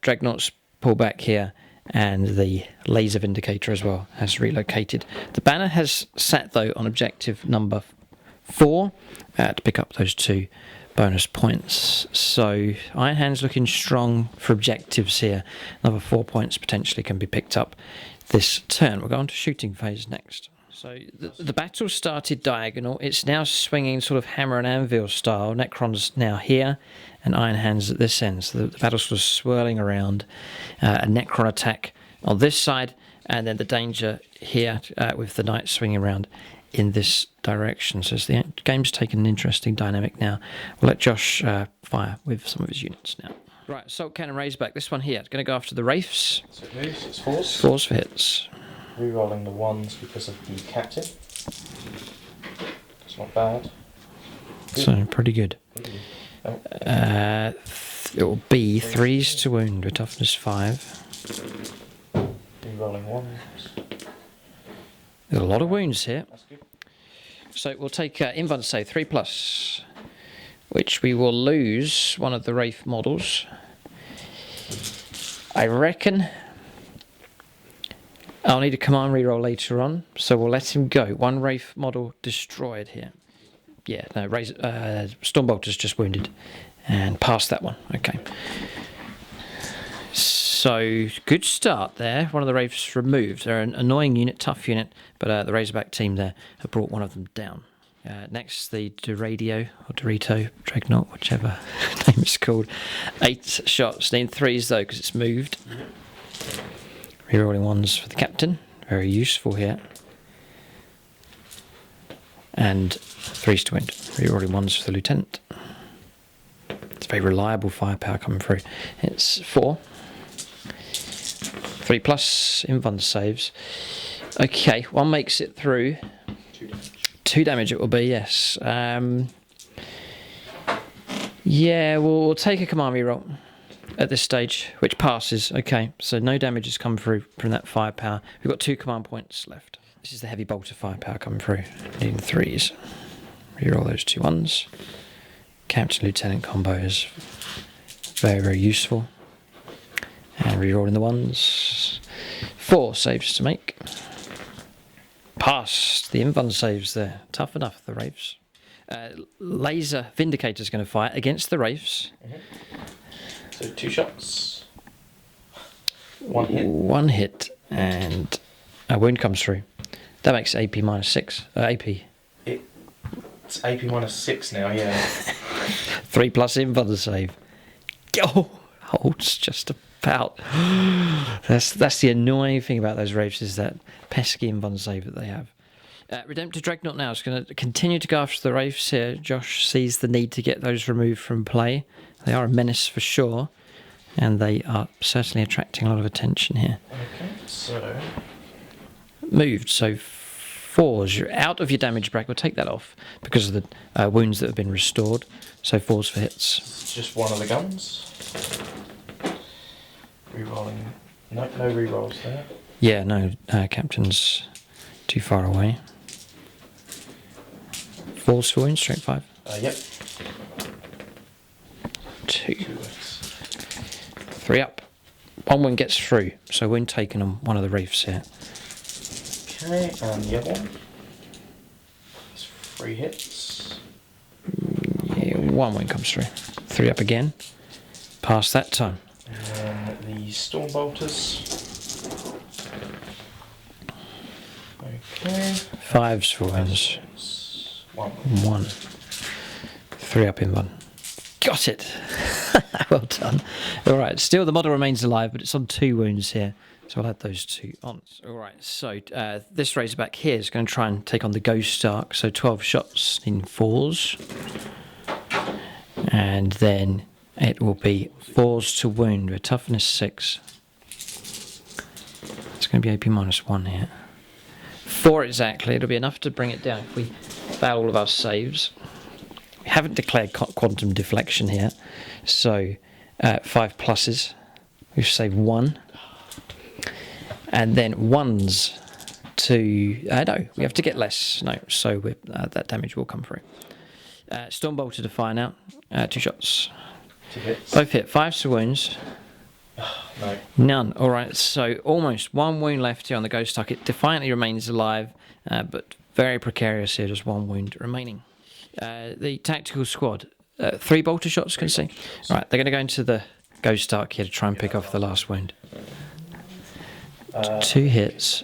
Dreadnoughts pull back here, and the Laser Vindicator as well has relocated. The banner has sat though on objective number 4 to pick up those 2 bonus points. So Iron Hands looking strong for objectives here. Another 4 points potentially can be picked up this turn. We'll go on to shooting phase next. So the battle started diagonal. It's now swinging sort of hammer and anvil style. Necron's now here and Iron Hands at this end. So the battle's sort of swirling around. A Necron attack on this side, and then the danger here with the Knight swinging around in this direction. So the game's taken an interesting dynamic now. We'll let Josh fire with some of his units now. Right, Assault Cannon Razorback. This one here. It's going to go after the Wraiths. So it moves, it's 4s. 4s for hits. Rerolling the 1s because of the Captain. It's not bad. Good. So pretty good. Oh. It will be 3s to wound with toughness 5. Rerolling 1s. There's a lot of wounds here. That's good. So we'll take Invuln save 3+, which we will lose one of the Wraith models. I reckon I'll need a command reroll later on, so we'll let him go. 1 Wraith model destroyed here. Yeah, no, Stormbolter's just wounded and passed that one. Okay. So, good start there. One of the Wraiths removed. They're an annoying unit, tough unit, but the Razorback team there have brought one of them down. Next, the Dorito, or Dorito, Dreadnought, whichever name it's called. 8 shots. Need 3s though, because it's moved. Rerolling 1s for the Captain. Very useful here. And 3s to wound. Rerolling 1s for the Lieutenant. It's very reliable firepower coming through. It's 4. 3+ Invuln saves. Okay, 1 makes it through. 2 damage it will be, yes. Yeah, we'll take a command reroll at this stage, which passes. Okay, so no damage has come through from that firepower. We've got 2 command points left. This is the heavy bolter firepower coming through. Needing 3s. Reroll those 2 1s. Captain Lieutenant combo is very, very useful. And rerolling the 1s. 4 saves to make. Passed. The invuln saves there. Tough enough, the Wraiths. Laser Vindicator's going to fire against the Wraiths. So 2 shots. 1 hit. 1 hit, and a wound comes through. That makes AP -6. AP. It's AP -6 now, yeah. 3+ invuln save. Oh, holds just about. That's the annoying thing about those Wraiths, is that pesky invuln save that they have. Redemptor Dreadnought now is going to continue to go after the Wraiths here. Josh sees the need to get those removed from play. They are a menace for sure, and they are certainly attracting a lot of attention here. Okay, so... Moved, so 4s. You're out of your damage bracket. We'll take that off because of the wounds that have been restored. So 4s for hits. It's just one of the guns. Rerolling. No rerolls there. Yeah, no, Captain's too far away. 4s for wounds, strength 5. Yep. 2. 3 up. 1 wound gets through, so wound taken on one of the Wraiths here. Okay, and the other one. That's 3 hits. Yeah, 1 wound comes through. 3 up again. Past that time. And then the Storm Bolters. Okay. 5s for wounds. 1. 3 up in 1. Got it! Well done. Alright, still the model remains alive, but it's on 2 wounds here. So I'll add those 2 on. Alright, so this Razorback here is going to try and take on the Ghost Ark. So 12 shots in 4s. And then it will be 4s to wound with toughness 6. It's going to be AP -1 here. 4 exactly. It'll be enough to bring it down if we fail all of our saves. We haven't declared quantum deflection here. So 5 pluses. We've saved 1. And then 1s to... no, we have to get less. No, so that damage will come through. Stormbolter to fire now. 2 shots. 2 hits. Both hit. 5 to wounds. No. None. Alright, so almost 1 wound left here on the Ghost Ark. It defiantly remains alive, but very precarious here. Just 1 wound remaining. The tactical squad. 3 bolter shots, can you see? Right, they're going to go into the Ghost Ark here to try and pick off the last wound. 2 hits.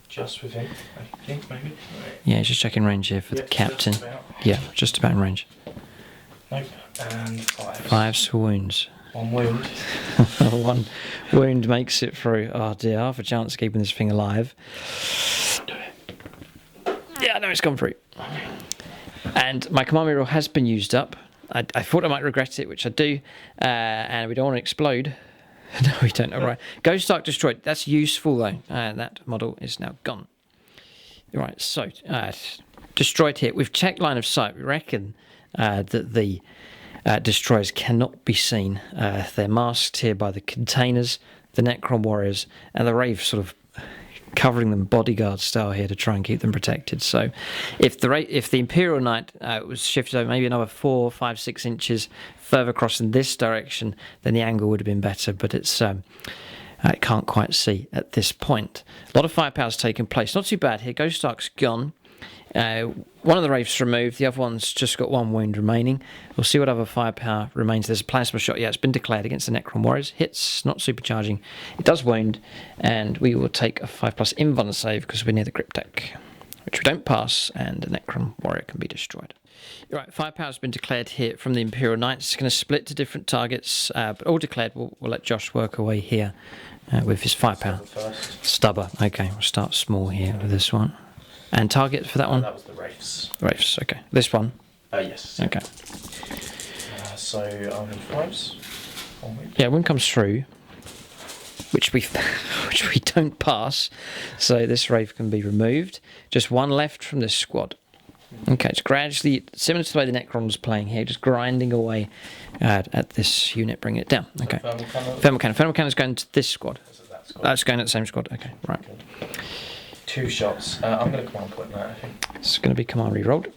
Just with him, I think, maybe. Right. Yeah, just checking range here for the captain. Just about. Yeah, just about in range. Nope. And 5s. 5s for wounds. 1 wound. 1 wound makes it through. Oh dear, half a chance of keeping this thing alive. Do it. Yeah, no, it's gone through. And my command reroll has been used up. I thought I might regret it, which I do. And we don't want to explode. No, we don't. All right. Ghost Ark destroyed. That's useful, though. That model is now gone. Right, so destroyed here. We've checked line of sight. We reckon that the destroyers cannot be seen. They're masked here by the containers, the Necron warriors, and the Wraith sort of covering them bodyguard style here to try and keep them protected. So if the Imperial Knight was shifted over maybe another 4, 5, 6 inches further across in this direction, then the angle would have been better, but it's it can't quite see at this point. A lot of firepower's taken place. Not too bad here. Ghost Ark's gone. One of the Wraiths removed, the other one's just got 1 wound remaining. We'll see what other firepower remains. There's a plasma shot. Yeah, it's been declared against the Necron warriors. Hits, not supercharging. It does wound, and we will take a 5+ invuln save because we're near the cryptek, which we don't pass, and the Necron warrior can be destroyed. Right, firepower's been declared here from the Imperial Knights. It's going to split to different targets, but all declared. We'll let Josh work away here with his firepower. Stubber. Okay, we'll start small here with this one. And target for that one? That was the Wraiths. Wraiths, okay. This one? Yes. Okay. So I'll need 5s. Yeah, one comes through, which we don't pass. So this Wraith can be removed. Just 1 left from this squad. Okay, it's gradually, similar to the way the Necron's playing here, just grinding away at this unit, bringing it down. Okay. Thermal cannon. Thermal cannon is going to this squad. That's going at the same squad. Okay, right. 2 shots. I'm going to command point that, I think. It's going to be command rerolled.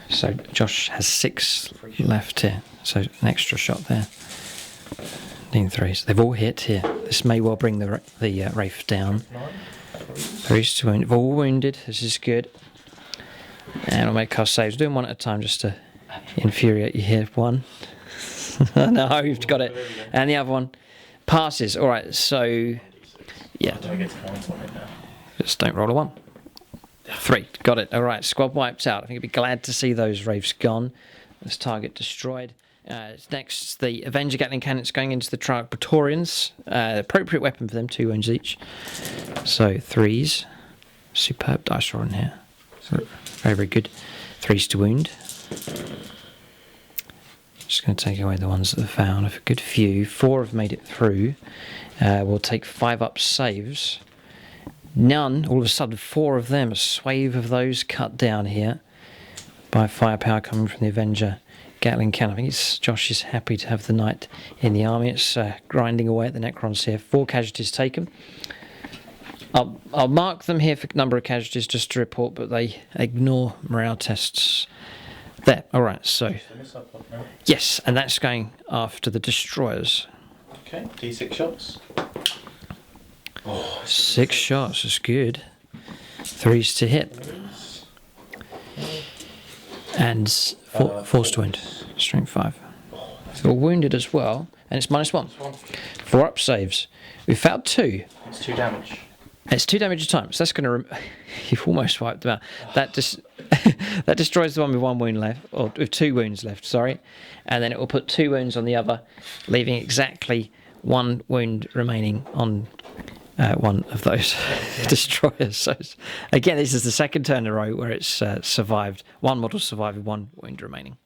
So Josh has 6 left here. So an extra shot there. Need 3s. They've all hit here. This may well bring the Wraith down. 3s to wound. They've all wounded. This is good. And we'll make our saves. Doing one at a time just to infuriate you here. 1. No, you've got it. And the other one passes. All right, so yeah. Just don't roll a 1. 3. Got it. All right, squad wiped out. I think you'd be glad to see those Wraiths gone. This target destroyed. Next, the Avenger Gatling cannons going into the Triarch Praetorians. Appropriate weapon for them, 2 wounds each. So 3s. Superb dice roll in here. Very, very good. 3s to wound. Just going to take away the ones that have found. A good few. 4 have made it through. We'll take 5 up saves. None. All of a sudden, 4 of them. A swathe of those cut down here by firepower coming from the Avenger Gatling cannon. I think Josh is happy to have the knight in the army. It's grinding away at the Necrons here. 4 casualties taken. I'll mark them here for number of casualties just to report, but they ignore morale tests. There. All right. So yes, and that's going after the destroyers. Okay. D6 shots. Oh, 6 shots is good. 3s to hit. And 4 to wound. Strength 5. So we're wounded as well, and it's -1. 4 up saves. We failed 2. It's 2 damage. It's 2 damage a time, so that's going to... You've almost wiped them out. That that destroys the one with 1 wound left, or with 2 wounds left, sorry. And then it will put 2 wounds on the other, leaving exactly 1 wound remaining on one of those destroyers. So again, this is the second turn in a row where it's survived. 1 model survived with 1 wound remaining.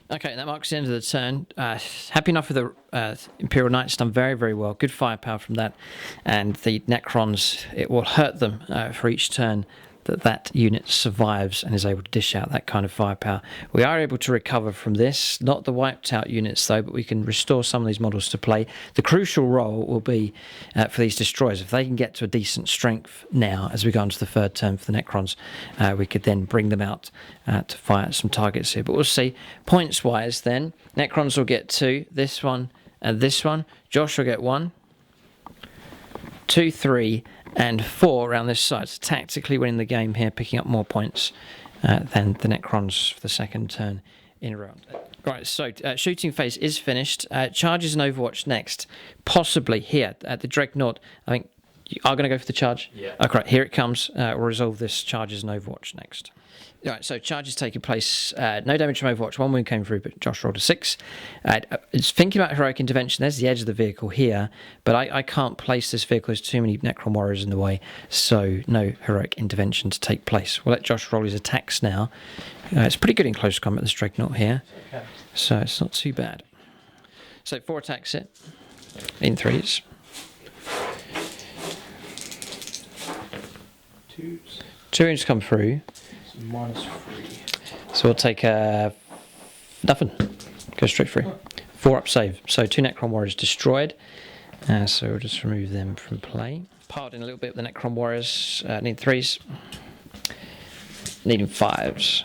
Okay, that marks the end of the turn. Happy enough with the Imperial Knights, done very, very well. Good firepower from that. And the Necrons, it will hurt them for each turn that unit survives and is able to dish out that kind of firepower. We are able to recover from this, not the wiped out units though, but we can restore some of these models to play. The crucial role will be for these destroyers. If they can get to a decent strength now as we go into the 3rd turn for the Necrons, we could then bring them out to fire some targets here. But we'll see. Points wise then, Necrons will get 2, this one and this one. Josh will get 1, 2, 3 and 4 around this side. So tactically winning the game here, picking up more points than the Necrons for the 2nd turn in a row. Right, so shooting phase is finished. Charges and Overwatch next. Possibly here at the Dreadnought. I think you are going to go for the charge? Yeah. Okay, right, here it comes. We'll resolve this charges and Overwatch next. Right, so charges taking place. No damage from Overwatch. 1 wound came through, but Josh rolled a 6. It's thinking about heroic intervention. There's the edge of the vehicle here, but I can't place this vehicle. There's too many Necron warriors in the way, so no heroic intervention to take place. We'll let Josh roll his attacks now. It's pretty good in close combat, this Dreadnought here, so it's not too bad. So 4 attacks it in 3s. 2 wounds come through. -3. So we'll take nothing. Go straight through. 4 up save. So 2 Necron warriors destroyed. So we'll just remove them from play. Piled in a little bit with the Necron warriors. Need 3s. Needing 5s.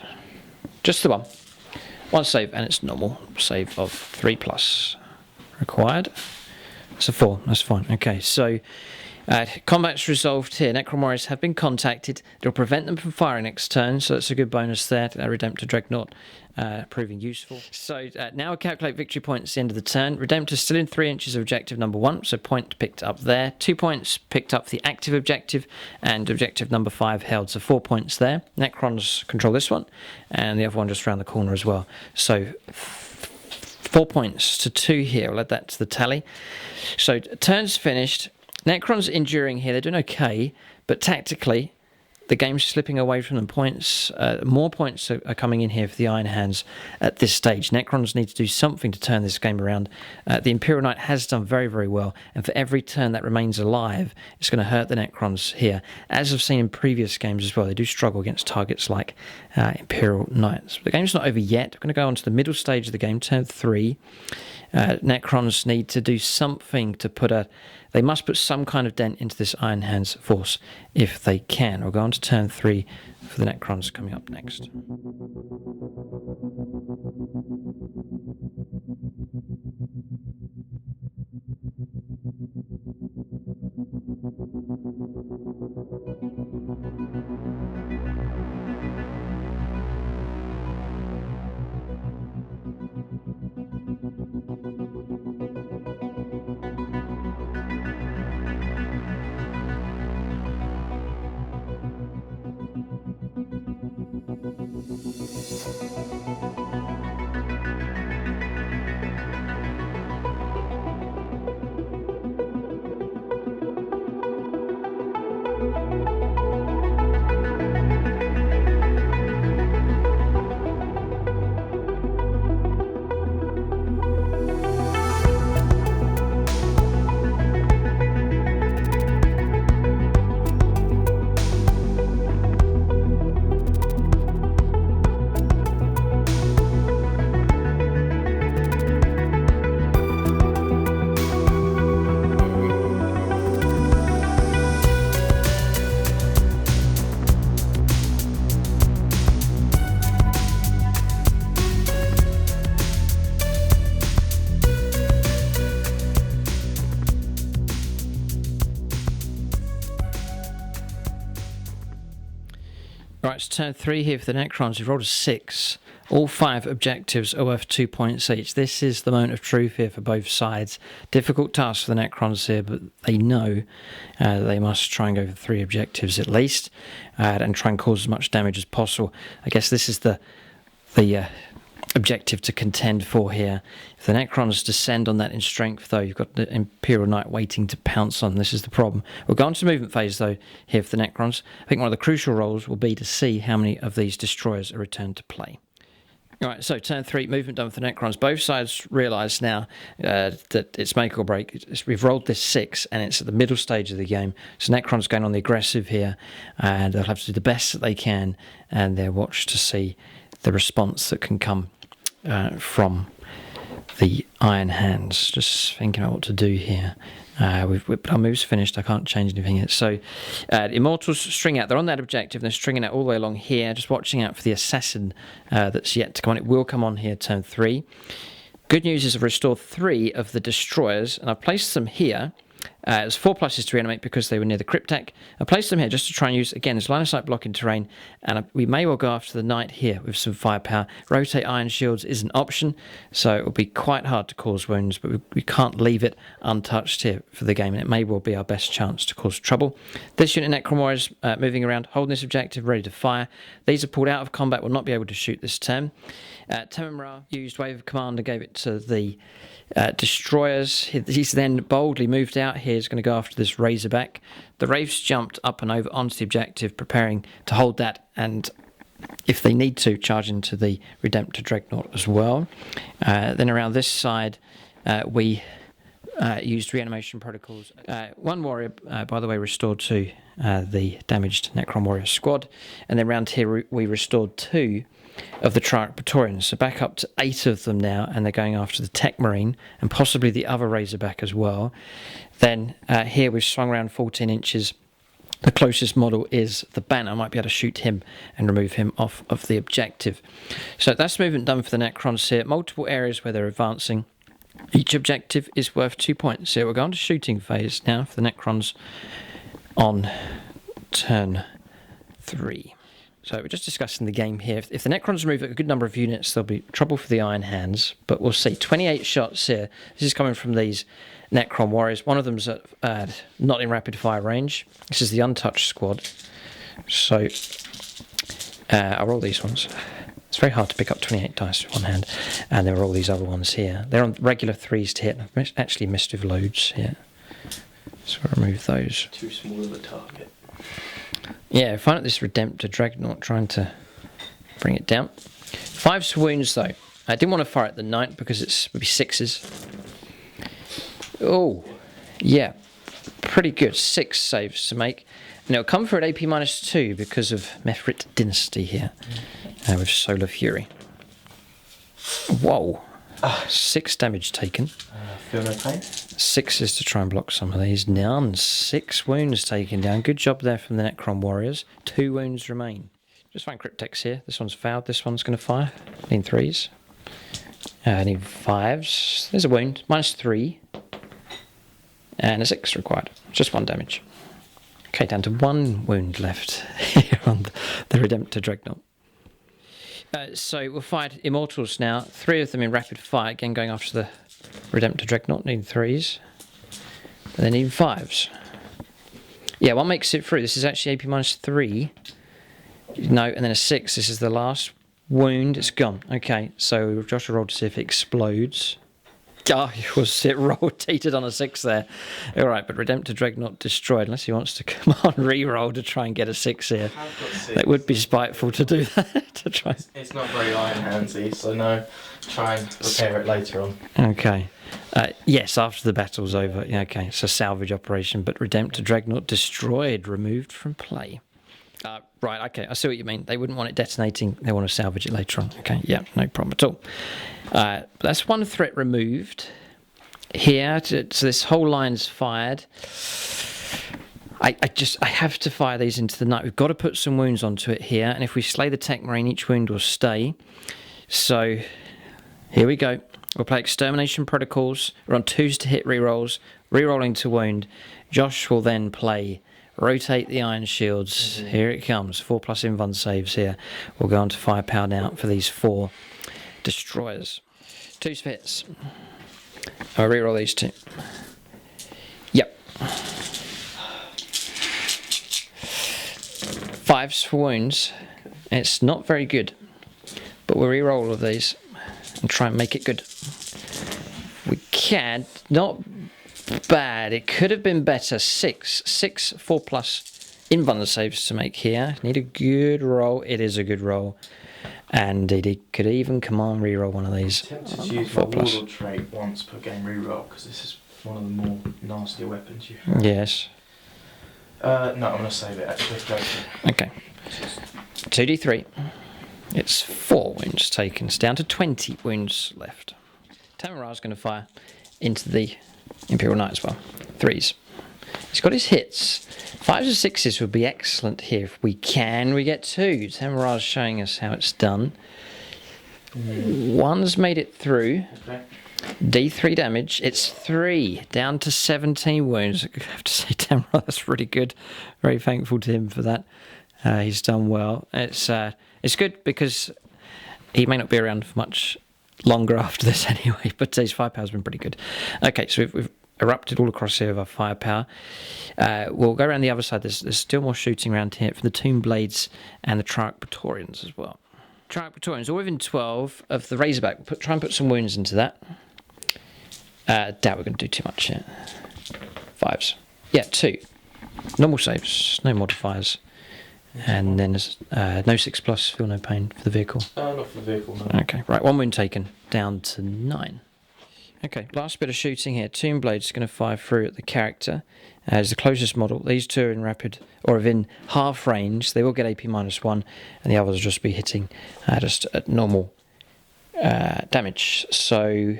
Just the 1. 1 save, and it's normal. Save of 3+ required. It's a 4. That's fine. Okay, so combat's resolved here. Necron warriors have been contacted. It'll prevent them from firing next turn, so that's a good bonus there. Redemptor Dreadnought proving useful. So now we calculate victory points at the end of the turn. Redemptor still in 3 inches of objective number 1, so point picked up there. 2 points picked up for the active objective, and objective number 5 held, so 4 points there. Necrons control this one, and the other one just around the corner as well. So 4 points to 2 here. We'll add that to the tally. So turn's finished. Necrons enduring here. They're doing okay, but tactically, the game's slipping away from them. More points are coming in here for the Iron Hands at this stage. Necrons need to do something to turn this game around. The Imperial Knight has done very, very well, and for every turn that remains alive, it's going to hurt the Necrons here. As I've seen in previous games as well, they do struggle against targets like Imperial Knights. The game's not over yet. We're going to go on to the middle stage of the game, turn 3. Necrons need to do something to put a... They must put some kind of dent into this Iron Hands force if they can. We'll go on to turn 3 for the Necrons coming up next. Right, it's turn 3 here for the Necrons. We've rolled a 6. All 5 objectives are worth 2 points each. This is the moment of truth here for both sides. Difficult task for the Necrons here, but they know they must try and go for 3 objectives at least, and try and cause as much damage as possible. I guess this is the objective to contend for here. If the Necrons descend on that in strength, though, you've got the Imperial Knight waiting to pounce on. This is the problem. We'll go on to movement phase, though, here for the Necrons. I think one of the crucial roles will be to see how many of these destroyers are returned to play. Alright, so turn 3, movement done for the Necrons. Both sides realise now that it's make or break. We've rolled this 6, and it's at the middle stage of the game. So Necrons going on the aggressive here, and they'll have to do the best that they can, and they'll watch to see the response that can come from the Iron Hands. Just thinking about what to do here. Our move's finished. I can't change anything yet. So Immortals string out. They're on that objective. They're stringing out all the way along here. Just watching out for the Assassin that's yet to come on. It will come on here turn 3. Good news is I've restored 3 of the destroyers, and I've placed them here. There's 4 pluses to reanimate because they were near the Cryptek. I placed them here just to try and use, again, as line of sight blocking terrain, and we may well go after the Knight here with some firepower. Rotate Iron Shields is an option, so it will be quite hard to cause wounds, but we can't leave it untouched here for the game, and it may well be our best chance to cause trouble. This unit Necron Warriors moving around, holding this objective, ready to fire. These are pulled out of combat, will not be able to shoot this turn. Temimra used Wave of Command and gave it to the destroyers. He's then boldly moved out here. He's going to go after this Razorback. The Wraiths jumped up and over onto the objective, preparing to hold that, and if they need to, charge into the Redemptor Dreadnought as well. Then around this side, we used reanimation protocols. 1 warrior, by the way, restored to the damaged Necron Warrior squad, and then around here we restored 2 of the Triarch Praetorians, so back up to 8 of them now, and they're going after the Tech Marine and possibly the other Razorback as well. Then here we've swung around 14 inches. The closest model is the Banner. I might be able to shoot him and remove him off of the objective. So that's movement done for the Necrons here. Multiple areas where they're advancing. Each objective is worth 2 points. So we're going to shooting phase now for the Necrons on turn 3. So we're just discussing the game here. If the Necrons remove a good number of units, there'll be trouble for the Iron Hands. But we'll see. 28 shots here. This is coming from these Necron Warriors. One of them's not in rapid fire range. This is the Untouched squad. So I'll roll these ones. It's very hard to pick up 28 dice with one hand. And there are all these other ones here. They're on regular 3s to hit. I've actually missed with loads here. So I'll remove those. Too small of a target. Yeah, find out this Redemptor Dreadnought, trying to bring it down. 5 wounds though. I didn't want to fire at the Knight because it would be 6s. Oh, yeah, pretty good. 6 saves to make. And it'll come for an AP -2 because of Mefrit Dynasty here with Solar Fury. Whoa, 6 damage taken. Feel no pain. 6 is to try and block some of these. None. 6 wounds taken down. Good job there from the Necron warriors. 2 wounds remain. Just find Cryptex here. This one's fouled. This one's going to fire. Need 3s. Need 5s. There's a wound. -3. And a 6 required. Just 1 damage. Okay, down to 1 wound left here on the Redemptor Dreadnought. So we'll fight Immortals now. 3 of them in rapid fire. Again, going after the Redemptor Dreadnought. Need 3s. And then need 5s. Yeah, one makes it through. This is actually AP -3. No, and then a 6. This is the last wound. It's gone. Okay, so Josh will roll to see if it explodes. Oh, it rotated on a 6 there. All right, but Redemptor Dreadnought destroyed, unless he wants to come on re-roll to try and get a 6 here. It would be spiteful to do that. to try. It's not very iron handsy, so no. Try and repair it later on. Okay. Yes, after the battle's over. Yeah, okay, it's a salvage operation, but Redemptor Dreadnought destroyed, removed from play. Right, okay, I see what you mean. They wouldn't want it detonating. They want to salvage it later on. Okay, yeah, no problem at all. That's 1 threat removed. Here, so this whole line's fired. I have to fire these into the night. We've got to put some wounds onto it here, and if we slay the Tech Marine, each wound will stay. So, here we go. We'll play Extermination Protocols. We're on 2s to hit rerolls, rerolling to wound. Josh will then play Rotate the Iron Shields. Here it comes. 4+ invuln saves here. We'll go on to firepower now for these 4 destroyers. 2s for hits. I'll reroll these 2. Yep. 5s for wounds. It's not very good, but we'll reroll all of these and try and make it good. We can. Not bad. It could have been better. 6 4+ invuln saves to make here. Need a good roll. It is a good roll. And he could even command reroll one of these. I'm tempted to use my Warlord trait once per game reroll because this is one of the more nastier weapons you have. Yes. No, I'm going to save it actually. Okay. 2d3. It's 4 wounds taken. It's down to 20 wounds left. Tamarra's going to fire into the Imperial Knight as well. 3s. He's got his hits. 5s or 6s would be excellent here. If we can, we get 2. Tamarra's showing us how it's done. 1's made it through. Okay. D3 damage. It's 3. Down to 17 wounds. I have to say, Tamarra, that's really good. Very thankful to him for that. He's done well. It's good because he may not be around for much longer after this anyway, but his firepower's been pretty good. Okay, so we've erupted all across here with our firepower. We'll go around the other side. There's still more shooting around here for the Tomb Blades and the Triarch Praetorians as well. Triarch Praetorians, all within 12 of the Razorback. We'll try and put some wounds into that. Doubt we're going to do too much here. 5s. Yeah, 2. Normal saves, no modifiers. And then there's no 6+, feel no pain for the vehicle. Not for the vehicle, no. Okay, right, 1 wound taken, down to 9. Okay, last bit of shooting here. Tomb Blade's going to fire through at the character as the closest model. These 2 are in rapid, or within half range. They will get AP -1, and the others will just be hitting just at normal damage. So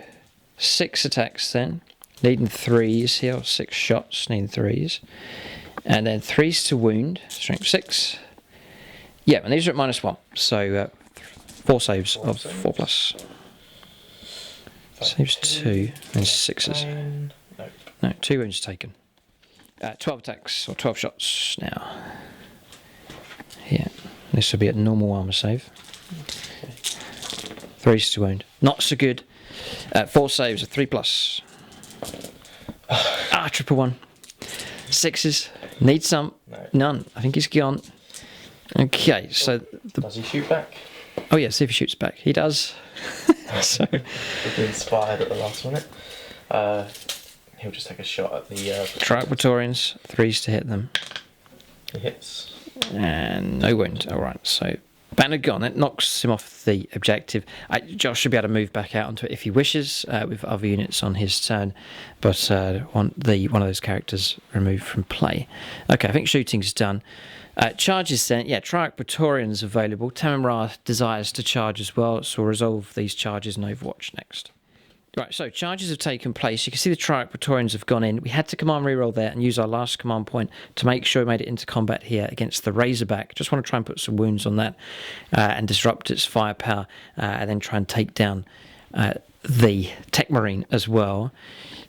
6 attacks then, needing 3s here, or 6 shots, needing 3s. And then 3s to wound, strength 6. Yeah, and these are at -1, so 4 saves of 4+. Saves 2 and 6s. No, 2 wounds taken. 12 attacks, or 12 shots now. Yeah, this will be at normal armour save. 3s to wound. Not so good. 4 saves of 3+. Triple 1. 6s. Need some. No. None. I think he's gone. Okay, so... Does he shoot back? Oh yeah, see if he shoots back. He does. So He'll be inspired at the last minute. He'll just take a shot at the... Triarch Praetorians, 3s to hit them. He hits. And no wound. Alright, so banner gone. That knocks him off the objective. Josh should be able to move back out onto it if he wishes, with other units on his turn, but want one of those characters removed from play. Okay, I think shooting's done. Charges then, yeah, Triarch Praetorians available. Tamarra desires to charge as well, so we'll resolve these charges in Overwatch next. Right, so charges have taken place. You can see the Triarch Praetorians have gone in. We had to command reroll there and use our last command point to make sure we made it into combat here against the Razorback. Just want to try and put some wounds on that and disrupt its firepower and then try and take down the Tech Marine as well.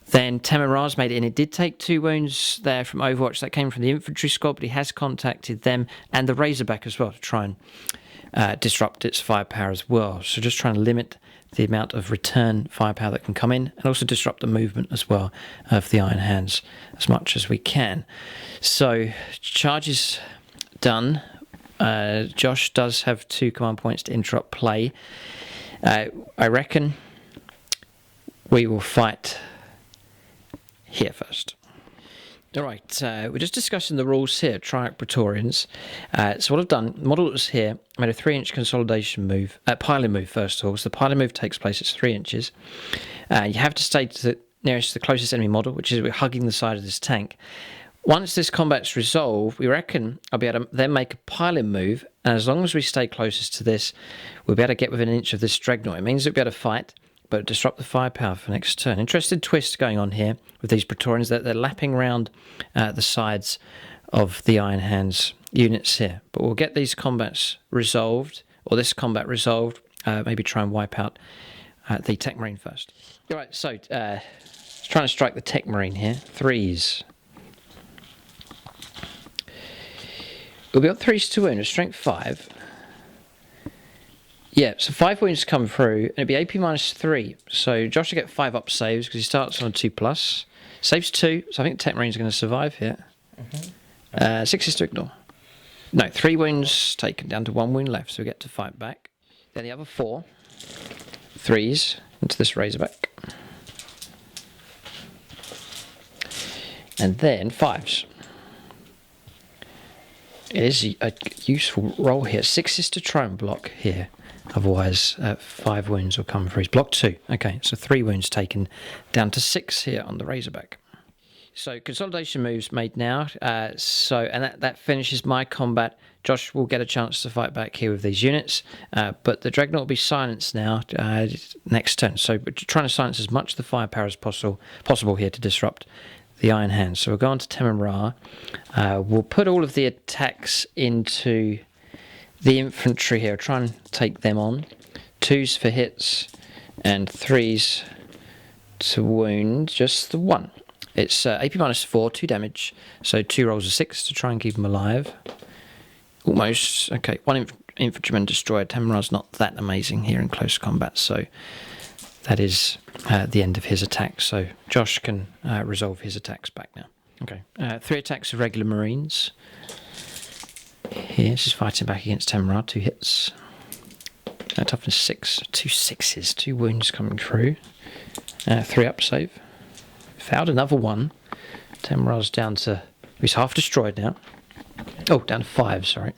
Then Temeraz made it in. It did take 2 wounds there from Overwatch. That came from the infantry squad, but he has contacted them and the Razorback as well to try and disrupt its firepower as well. So just trying to limit the amount of return firepower that can come in and also disrupt the movement as well of the Iron Hands as much as we can. So charges done. Josh does have 2 command points to interrupt play. I reckon we will fight here first. All right, we're just discussing the rules here, Triarch Praetorians. So what I've done, model that was here, I made a 3-inch consolidation move, piling move first of all. So the piling move takes place, it's 3 inches. You have to stay to the nearest, the closest enemy model, which is we're hugging the side of this tank. Once this combat's resolved, we reckon I'll be able to then make a piling move, and as long as we stay closest to this, we'll be able to get within an inch of this Dreadnought. It means we'll be able to fight, but disrupt the firepower for next turn. Interesting twist going on here with these Praetorians, that they're lapping around the sides of the Iron Hands units here. But we'll get these combats resolved, or this combat resolved, maybe try and wipe out the Tech Marine first. All right, so trying to strike the Tech Marine here. 3s. We'll be on 3s to wound, a strength 5. Yeah, so 5 wounds come through, and it'd be AP -3. So Josh will get 5 up saves because he starts on a 2+. Saves 2, so I think Tech Marine's going to survive here. 6 is to ignore. No, 3 wounds taken down to 1 wound left, so we get to fight back. Then the other 4 3s into this Razorback. And then 5s. It is a useful roll here. 6 is to try and block here. Otherwise, 5 wounds will come through. He's blocked 2. Okay, so 3 wounds taken down to 6 here on the Razorback. So consolidation moves made now. And that finishes my combat. Josh will get a chance to fight back here with these units, but the Dreadnought will be silenced now next turn. So we're trying to silence as much of the firepower as possible here to disrupt the Iron Hands. So we'll go on to Temerar. We'll put all of the attacks into the infantry here. Try and take them on. 2s for hits and 3s to wound just the 1. It's AP -4, 2 damage. So 2 rolls of 6 to try and keep them alive. Almost. Okay, 1 infantryman destroyed. Temerar's not that amazing here in close combat, so that is the end of his attack. So Josh can resolve his attacks back now. Okay, 3 attacks of regular Marines. Here, this is fighting back against Temerar. 2 hits. Toughness 6. 2 6s. 2 wounds coming through. 3 up save. Fouled another 1. Temerar's down to... He's half destroyed now. Oh, down to 5, sorry.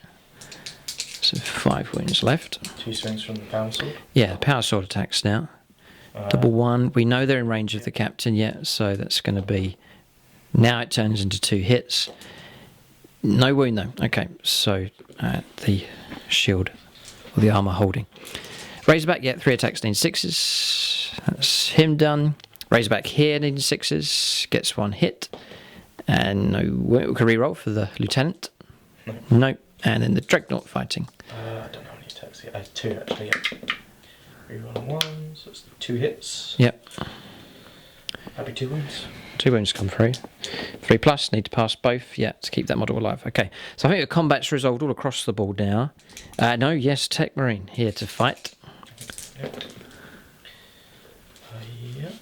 So 5 wounds left. 2 swings from the power sword. Yeah, power sword attacks now. Double 1. We know they're in range of the captain yet, so that's going to be... Now it turns into 2 hits. No wound though. Okay, so the shield or the armour holding. Razorback, yeah, 3 attacks needs 6s. That's him done. Razorback here needs 6s. Gets 1 hit. And no, we can reroll for the lieutenant. No. And then the Dreadnought fighting. I don't know how many attacks he has. 2 actually, yeah. Reroll on 1, so it's 2 hits. Yep. That'd be 2 wounds. 2 wounds come through. 3+, need to pass both, yeah, to keep that model alive. Okay, so I think the combat's resolved all across the board now. No, yes, Tech Marine here to fight. Yep. Yep.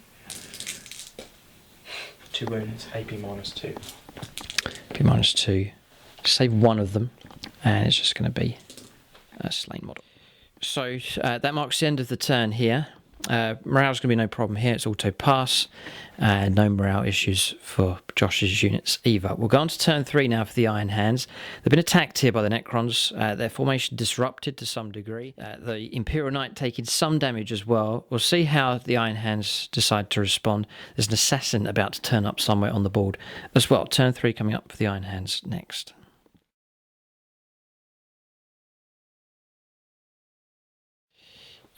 2 wounds, AP -2. AP -2. Save 1 of them, and it's just going to be a slain model. So that marks the end of the turn here. Morale's going to be no problem here. It's auto pass. No morale issues for Josh's units either. We'll go on to turn 3 now for the Iron Hands. They've been attacked here by the Necrons. Their formation disrupted to some degree. The Imperial Knight taking some damage as well. We'll see how the Iron Hands decide to respond. There's an assassin about to turn up somewhere on the board as well. Turn 3 coming up for the Iron Hands next.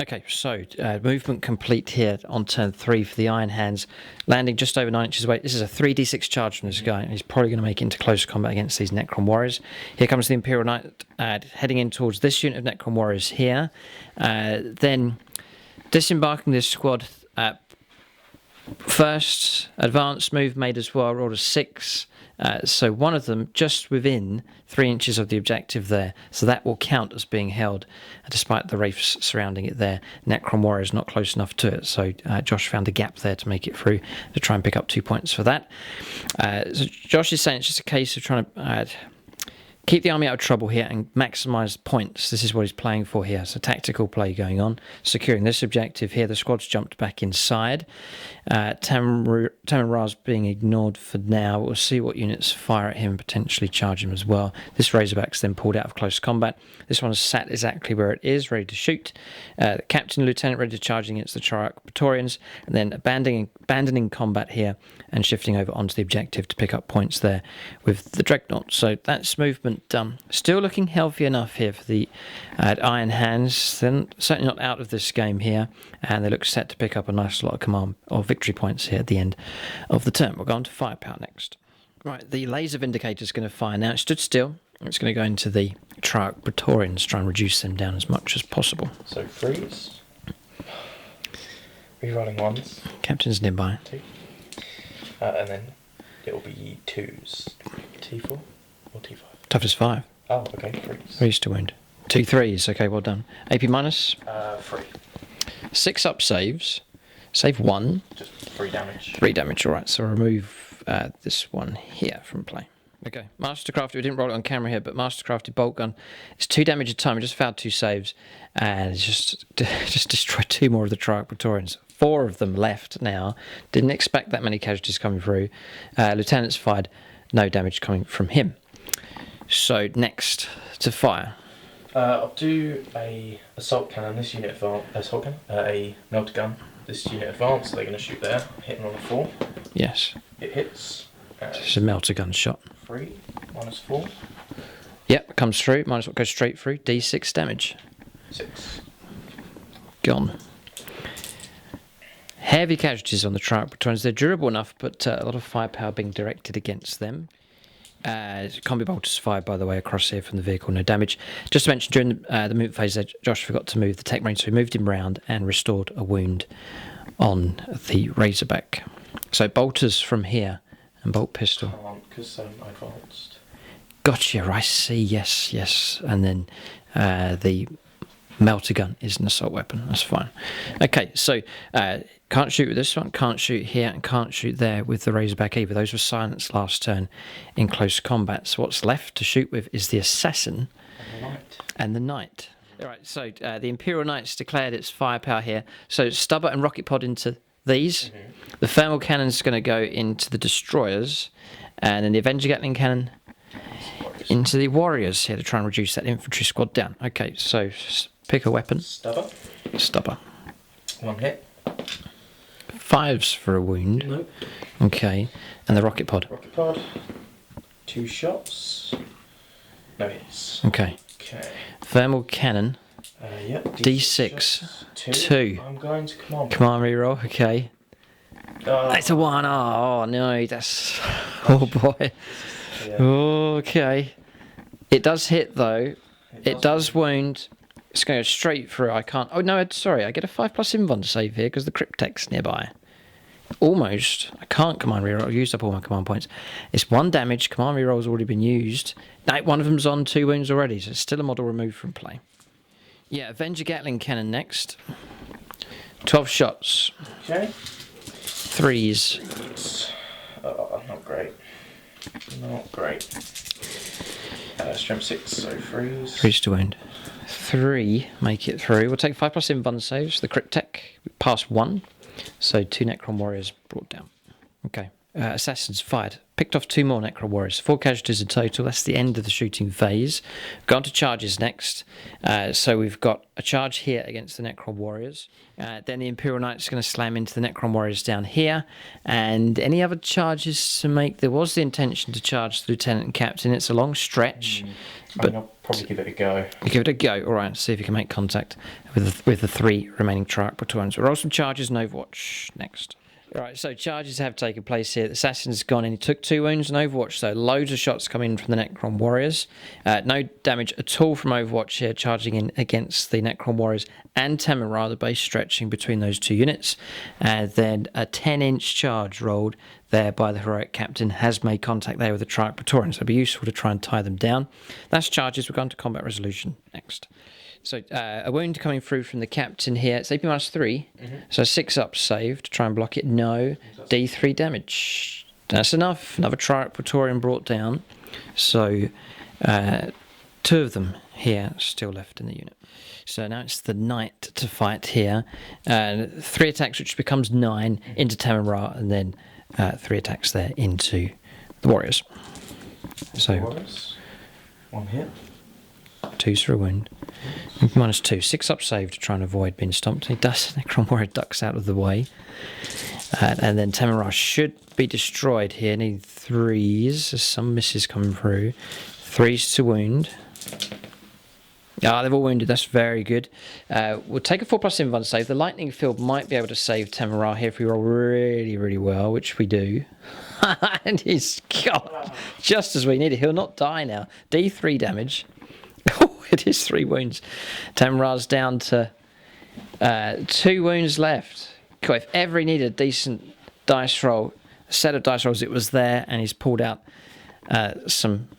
Okay, so movement complete here on turn 3 for the Iron Hands, landing just over 9 inches away. This is a 3d6 charge from this guy, and he's probably going to make it into close combat against these Necron Warriors. Here comes the Imperial Knight heading in towards this unit of Necron Warriors here. Then disembarking this squad. First advanced move made as well, rolled a 6. So one of them just within 3 inches of the objective there. So that will count as being held, despite the wraiths surrounding it there. Necron Warrior is not close enough to it. So Josh found a gap there to make it through to try and pick up 2 points for that. So Josh is saying it's just a case of trying to keep the army out of trouble here and maximise points. This is what he's playing for here. So tactical play going on. Securing this objective here. The squad's jumped back inside. Tamanrar's being ignored for now. We'll see what units fire at him and potentially charge him as well. This Razorback's then pulled out of close combat. This one's sat exactly where it is, ready to shoot. The Captain and Lieutenant ready to charge against the Praetorians, and then abandoning combat here and shifting over onto the objective to pick up points there with the Dreadnought. So that's movement done. Still looking healthy enough here for the Iron Hands. They're certainly not out of this game here, and they look set to pick up a nice lot of command or victory points here at the end of the turn. We'll go on to firepower next. Right, the laser vindicator is going to fire now. It stood still. It's going to go into the Praetorians, try and reduce them down as much as possible. So freeze. Rerolling 1s. Captain's nearby. 2. And then it will be 2s. T4 or T5? Toughness 5. Oh, okay, freeze. 3s to wound. 2 3s, okay, well done. AP minus? 3. 6 up saves. Save 1. Just 3 damage. 3 damage, alright, so remove this one here from play. Okay, Mastercrafted, we didn't roll it on camera here, but Mastercrafted bolt gun. It's 2 damage a time, we just found 2 saves, and it's just destroyed 2 more of the Praetorians. 4 of them left now. Didn't expect that many casualties coming through. Lieutenant's fired, no damage coming from him. So next to fire. I'll do a assault cannon. This unit assault cannon. A melter gun. This unit advanced. So they're going to shoot there, hitting on a 4. Yes. It hits. It's a melter gun shot. 3 minus 4. Yep, comes through. Might as well go straight through. D6 damage. 6. Gone. Heavy casualties on the Praetorians. They're durable enough, but a lot of firepower being directed against them. Combi bolters fired, by the way, across here from the vehicle, no damage. Just to mention, during the movement phase there, Josh forgot to move the tech marine, so he moved him round and restored a wound on the Razorback. So bolters from here and bolt pistol. Can't, because I advanced. Gotcha, I see, yes. And then the melter gun is an assault weapon, that's fine. Okay, so can't shoot with this one, can't shoot here, and can't shoot there with the Razorback either. Those were silenced last turn in close combat. So what's left to shoot with is the Assassin and the Knight. All right, so the Imperial Knights declared its firepower here. So Stubber and Rocket Pod into these. Mm-hmm. The Thermal Cannon's going to go into the Destroyers, and then the Avenger Gatling Cannon into the Warriors here to try and reduce that infantry squad down. Okay, so pick a weapon. Stubber. 1 hit. 5s for a wound. Nope. Okay, and the Rocket Pod. 2 shots. No hits. Okay. Thermal Cannon. Yep. D6. 2. I'm going to command reroll. Okay. That's a 1. Oh no, that's. Oh boy. Yeah. Okay. It does hit though. It does wound. It's going straight through. I can't. Oh no, sorry. I get a 5+ invuln to save here because the Cryptek's nearby. Almost. I can't command reroll. I've used up all my command points. It's 1 damage. Command reroll's already been used. No, one of them's on 2 wounds already, so it's still a model removed from play. Yeah, Avenger Gatling Cannon next. 12 shots. Okay. 3s. Not great. Strength 6, so 3s. 3s to wound. 3 make it through. We'll take 5+ invuln saves. The Cryptek pass 1. So 2 Necron Warriors brought down. Okay. Assassins fired. Picked off 2 more Necron Warriors. 4 casualties in total. That's the end of the shooting phase. Gone to charges next. So we've got a charge here against the Necron Warriors. Then the Imperial Knight's going to slam into the Necron Warriors down here. And any other charges to make? There was the intention to charge the Lieutenant and Captain. It's a long stretch. But I'll Probably give it a go. You give it a go. All right, see if you can make contact with the 3 remaining Triarch Praetorians. We'll roll some charges and Overwatch next. Right, so charges have taken place here. The assassin's gone in. He took 2 wounds in Overwatch, so loads of shots coming in from the Necron Warriors. No damage at all from Overwatch here, charging in against the Necron Warriors and Temerra, the base stretching between those 2 units. And then a 10-inch charge rolled there by the heroic captain has made contact there with the Triarch Praetorian, so it'll be useful to try and tie them down. That's charges. We're going to combat resolution next. So a wound coming through from the captain here. It's AP -3, so 6 up save to try and block it. No, D3 damage. That's enough. Another Triarch Praetorian brought down. So 2 of them here still left in the unit. So now it's the knight to fight here. 3 attacks, which becomes 9 into Temerra, and then 3 attacks there into the warriors. So Warriors. 1 hit. 2's for a wound. -2. 6 up save to try and avoid being stomped. He does. Necron Warrior ducks out of the way. And then Temerra should be destroyed here. Need 3s. There's some misses coming through. 3s to wound. Ah, they've all wounded. That's very good. We'll take a 4+ invuln save. The lightning field might be able to save Temerra here if we roll really, really well, which we do. And he's got just as we need it. He'll not die now. D3 damage. Oh, it is 3 wounds. Temerra's down to 2 wounds left. God, if ever he needed a decent dice roll, a set of dice rolls, it was there, and he's pulled out some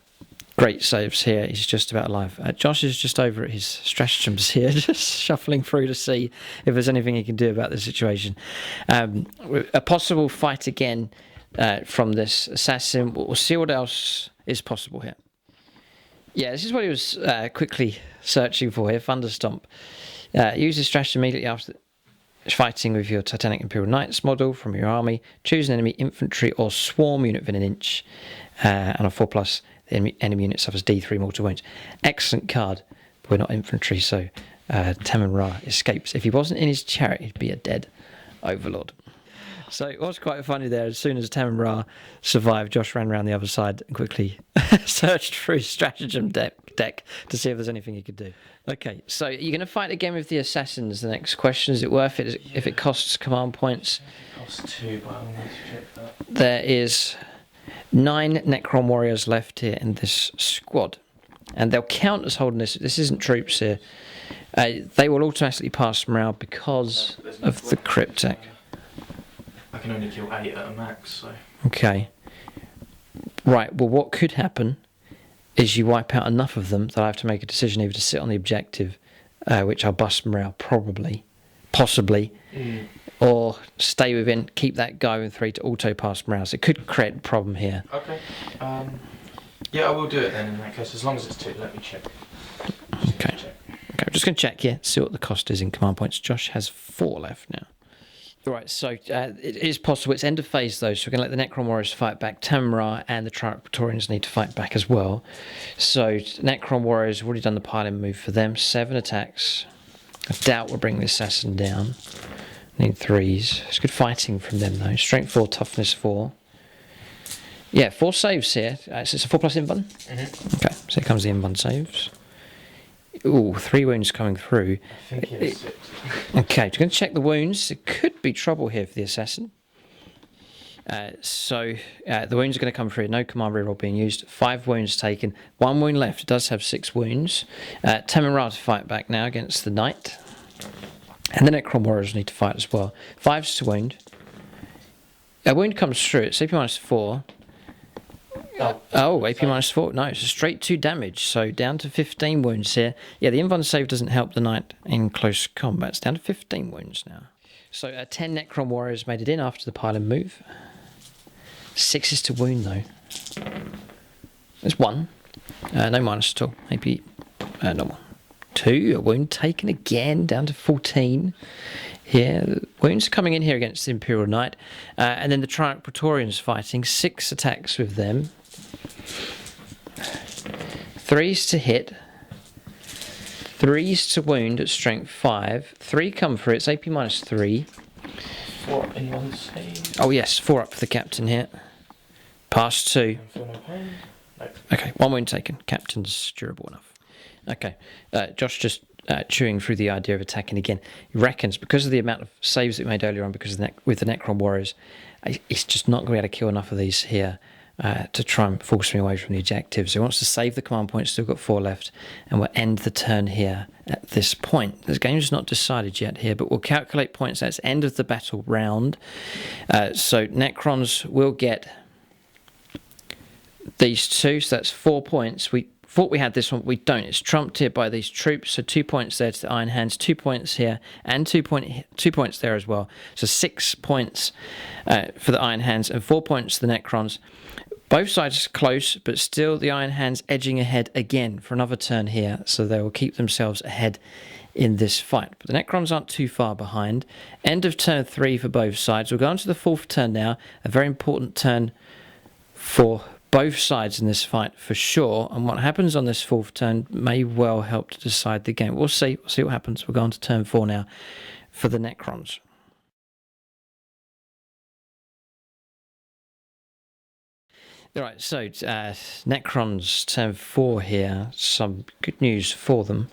great saves here. He's just about alive. Josh is just over at his stratagems here, just shuffling through to see if there's anything he can do about the situation. A possible fight again from this assassin. We'll see what else is possible here. Yeah, this is what he was quickly searching for here. Thunderstomp. Use this strategy immediately after fighting with your Titanic Imperial Knights model from your army. Choose an enemy infantry or swarm unit within an inch. And a 4+, the enemy unit suffers D3 mortal wounds. Excellent card, but we're not infantry, so Temerra escapes. If he wasn't in his chariot, he'd be a dead overlord. So it was quite funny there. As soon as Temerra survived, Josh ran around the other side and quickly searched through his stratagem deck to see if there's anything he could do. Okay, so you're going to fight again with the assassins. The next question, is it worth it if it costs command points? It costs 2, but I'll need to check that. There is 9 Necron warriors left here in this squad. And they'll count as holding this. This isn't troops here. They will automatically pass morale because of the cryptech. I can only kill 8 at a max, so... Okay. Right, well what could happen is you wipe out enough of them that I have to make a decision either to sit on the objective, which I'll bust morale probably, possibly, or stay within, keep that guy with 3 to auto-pass morale. So it could create a problem here. Okay. Yeah, I will do it then in that case, as long as it's 2. Let me check. Okay. Okay, I'm just going to check here, see what the cost is in command points. Josh has 4 left now. Right, so it is possible. It's end of phase though, so we're going to let the Necron Warriors fight back. Temerra and the Triarch Praetorians need to fight back as well. So Necron Warriors have already done the piling move for them. 7 attacks. I doubt we'll bring the assassin down. Need 3s. It's good fighting from them though. Strength 4, toughness 4. Yeah, 4 saves here. So it's a 4+ invuln? Okay, so here comes the invuln saves. Ooh, 3 wounds coming through. I think it's 6. Okay, we're going to check the wounds. It could be trouble here for the assassin. So the wounds are going to come through. No command reroll being used. 5 wounds taken. 1 wound left. It does have 6 wounds. Temerra to fight back now against the knight. And the Necron Warriors need to fight as well. 5s to wound. A wound comes through. It's AP -4. Oh, AP -4. No, it's a straight 2 damage. So down to 15 wounds here. Yeah, the invuln save doesn't help the knight in close combat. It's down to 15 wounds now. So 10 Necron Warriors made it in after the pylon move. 6 is to wound though. There's 1. No minus at all. Maybe normal. 2, a wound taken again, down to 14. Here, wounds are coming in here against the Imperial Knight. And then the Triarch Praetorians fighting. 6 attacks with them. 3s to hit. 3s to wound at strength 5. 3 come through. It's AP -3. 4 up in 1 save. Oh yes, 4 up for the captain here. Pass 2. Feel no pain. Nope. Okay, 1 wound taken. Captain's durable enough. Okay, Josh just chewing through the idea of attacking again. He reckons because of the amount of saves that we made earlier on, because of with the Necron warriors, he's just not going to be able to kill enough of these here to try and force me away from the objectives. He wants to save the command point, still got 4 left, and we'll end the turn here at this point. The game's not decided yet here, but we'll calculate points. That's end of the battle round. So Necrons will get these 2, so that's 4 points. We thought we had this one, we don't. It's trumped here by these troops, so 2 points there to the Iron Hands, 2 points here, and 2 points there as well. So 6 points for the Iron Hands and 4 points to the Necrons. Both sides close, but still the Iron Hands edging ahead again for another turn here, so they will keep themselves ahead in this fight. But the Necrons aren't too far behind. End of turn 3 for both sides. We'll go on to the 4th turn now, a very important turn for both sides in this fight for sure, and what happens on this 4th turn may well help to decide the game. We'll see what happens. We'll go on to turn 4 now for the Necrons. Alright, so Necrons turn 4 here. Some good news for them.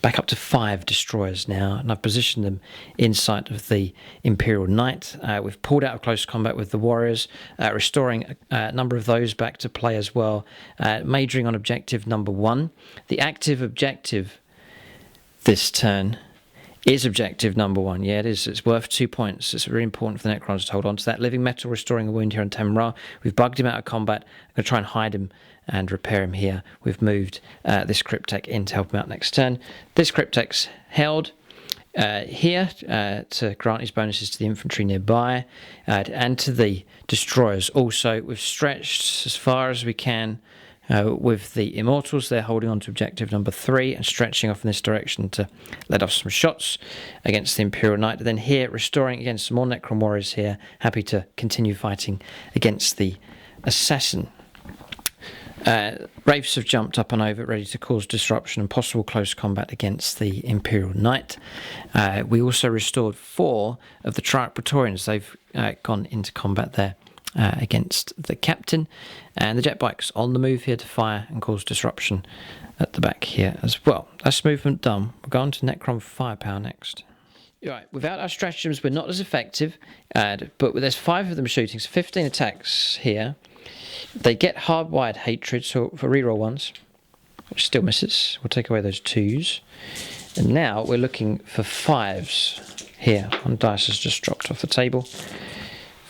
Back up to 5 destroyers now, and I've positioned them inside of the Imperial Knight. We've pulled out of close combat with the warriors, restoring a number of those back to play as well. Majoring on objective number 1. The active objective this turn is objective number 1. Yeah, it is. It's worth 2 points. It's really important for the Necrons to hold on to that. Living Metal restoring a wound here on Tamra. We've bugged him out of combat. I'm going to try and hide him and repair him here. We've moved this Cryptek in to help him out next turn. This Cryptek's held here to grant his bonuses to the infantry nearby and to the destroyers. Also, we've stretched as far as we can with the Immortals. They're holding on to objective number 3 and stretching off in this direction to let off some shots against the Imperial Knight. And then here, restoring against some more Necron warriors here, happy to continue fighting against the Assassin. Wraiths have jumped up and over, ready to cause disruption and possible close combat against the Imperial Knight. We also restored 4 of the Triarch Praetorians. They've gone into combat there against the Captain. And the jet bikes on the move here to fire and cause disruption at the back here as well. That's movement done. We'll go on to Necron firepower next. Right, without our stratagems, we're not as effective, but there's 5 of them shooting, so 15 attacks here. They get hardwired hatred, so for reroll ones, which still misses. We'll take away those 2s. And now we're looking for 5s here. One dice has just dropped off the table.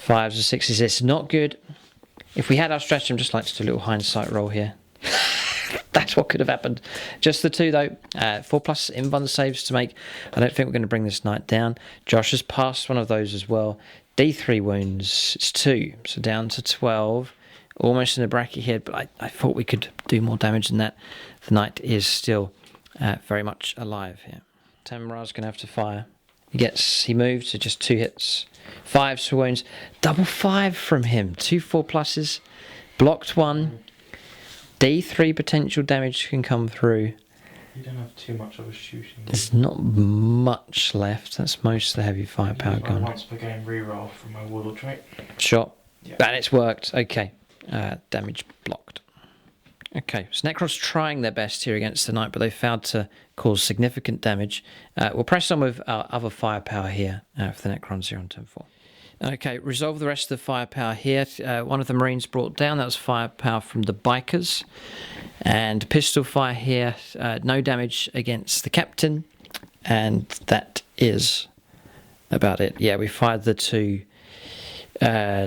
5s and 6s. It's not good. If we had our stratagem, just like to do a little hindsight roll here. That's what could have happened. Just the 2 though. 4+ invuln saves to make. I don't think we're going to bring this knight down. Josh has passed one of those as well. D3 wounds. It's 2. So down to 12. Almost in the bracket here, but I thought we could do more damage than that. The knight is still very much alive here. Tamra's going to have to fire. He moves to just 2 hits. 5s for wounds. Double 5 from him. 2 4+. Blocked 1. D3 potential damage can come through. You don't have too much of a shooting. There's not much left. That's most of the heavy firepower gone. Once per game reroll from my Warlord trait. Shot. Yeah. And it's worked. Okay. Damage blocked. Okay, so Necrons trying their best here against the Knight, but they failed to cause significant damage. We'll press on with our other firepower here for the Necrons here on turn 4. Okay, resolve the rest of the firepower here. One of the Marines brought down. That was firepower from the Bikers. And pistol fire here. No damage against the Captain. And that is about it. Yeah, we fired the 2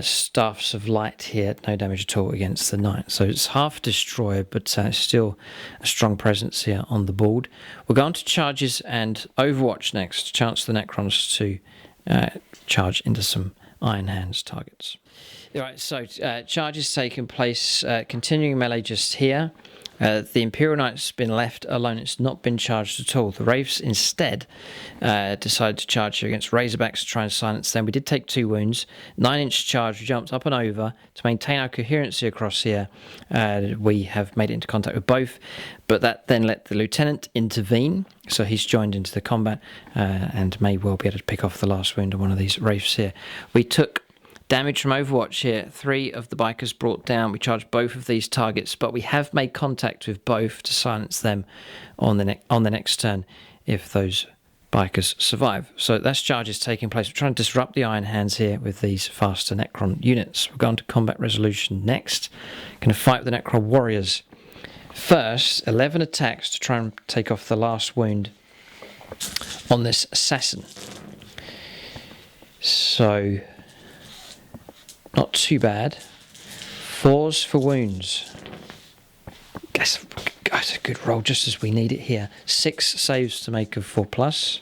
staffs of light here, no damage at all against the Knight. So it's half destroyed, but still a strong presence here on the board. We'll go on to charges and Overwatch next. Chance the Necrons to charge into some Iron Hands targets. Alright, so charges taking place, continuing melee just here. The Imperial Knight's been left alone. It's not been charged at all. The Wraiths instead decided to charge here against Razorbacks to try and silence them. We did take 2 wounds. 9-inch charge. We jumped up and over to maintain our coherency across here. We have made it into contact with both, but that then let the Lieutenant intervene. So he's joined into the combat and may well be able to pick off the last wound on one of these Wraiths here. We took damage from Overwatch here. 3 of the bikers brought down. We charged both of these targets, but we have made contact with both to silence them on the next turn if those bikers survive. So that's charges taking place. We're trying to disrupt the Iron Hands here with these faster Necron units. We're going to combat resolution next. Going to fight with the Necron warriors. First, 11 attacks to try and take off the last wound on this assassin. So, not too bad. 4s for wounds. That's a good roll, just as we need it here. 6 saves to make of 4+.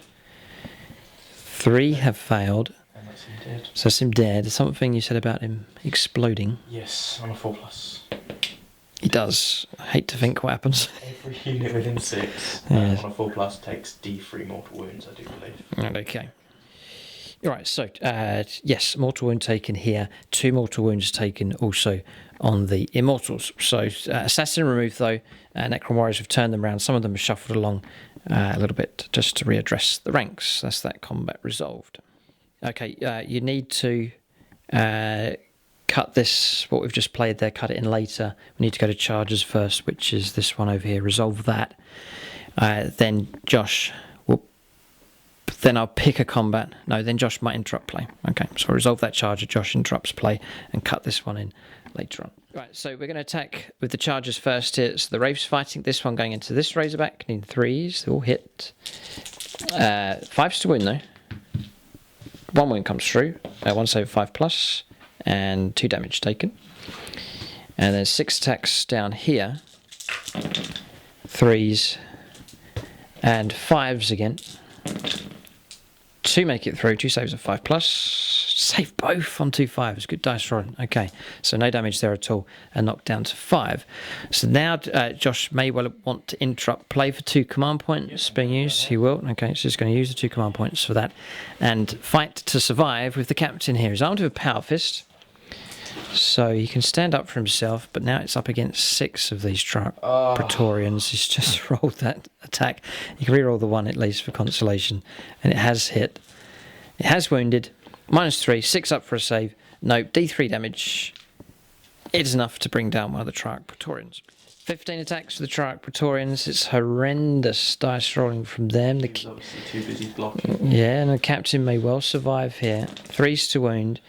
3 have failed. And that's him dead. So that's him dead. Something you said about him exploding. Yes, on a 4+. He does. I hate to think what happens. Every unit within 6 Yes. on a 4+ takes D3 mortal wounds, I do believe. Okay. Alright, so, yes, mortal wound taken here. 2 mortal wounds taken also on the Immortals. So, assassin removed though. Necron warriors have turned them around. Some of them have shuffled along a little bit just to readdress the ranks. That's that combat resolved. Okay, you need to cut this, what we've just played there, cut it in later. We need to go to charges first, which is this one over here. Resolve that. Then Josh will... Then I'll pick a combat. No, then Josh might interrupt play. Okay, so I'll resolve that charge. Josh interrupts play and cut this one in later on. Right, so we're going to attack with the charges first here. So the Wraith's fighting this one going into this Razorback. Need 3s. They all hit. 5s to win though. 1 wound comes through. 1 save 5+. And 2 damage taken. And then 6 attacks down here. 3s. And 5s again. 2 make it through, 2 saves of 5+. Save both on 2 5s. Good dice rolling. Okay, so no damage there at all, and knocked down to 5. So now Josh may well want to interrupt play for 2 command points being used. He will. Okay, so he's going to use the 2 command points for that. And fight to survive with the captain here. He's armed with a power fist, so he can stand up for himself, but now it's up against 6 of these Praetorians. He's just rolled that attack. You can reroll the 1 at least for consolation, and it has hit. It has wounded. -3, 6 up for a save. No, D3 damage. It's enough to bring down one of the Triarch Praetorians. 15 attacks for the Triarch Praetorians. It's horrendous dice rolling from them. He's obviously too busy blocking. Yeah, and the captain may well survive here. 3s to wound.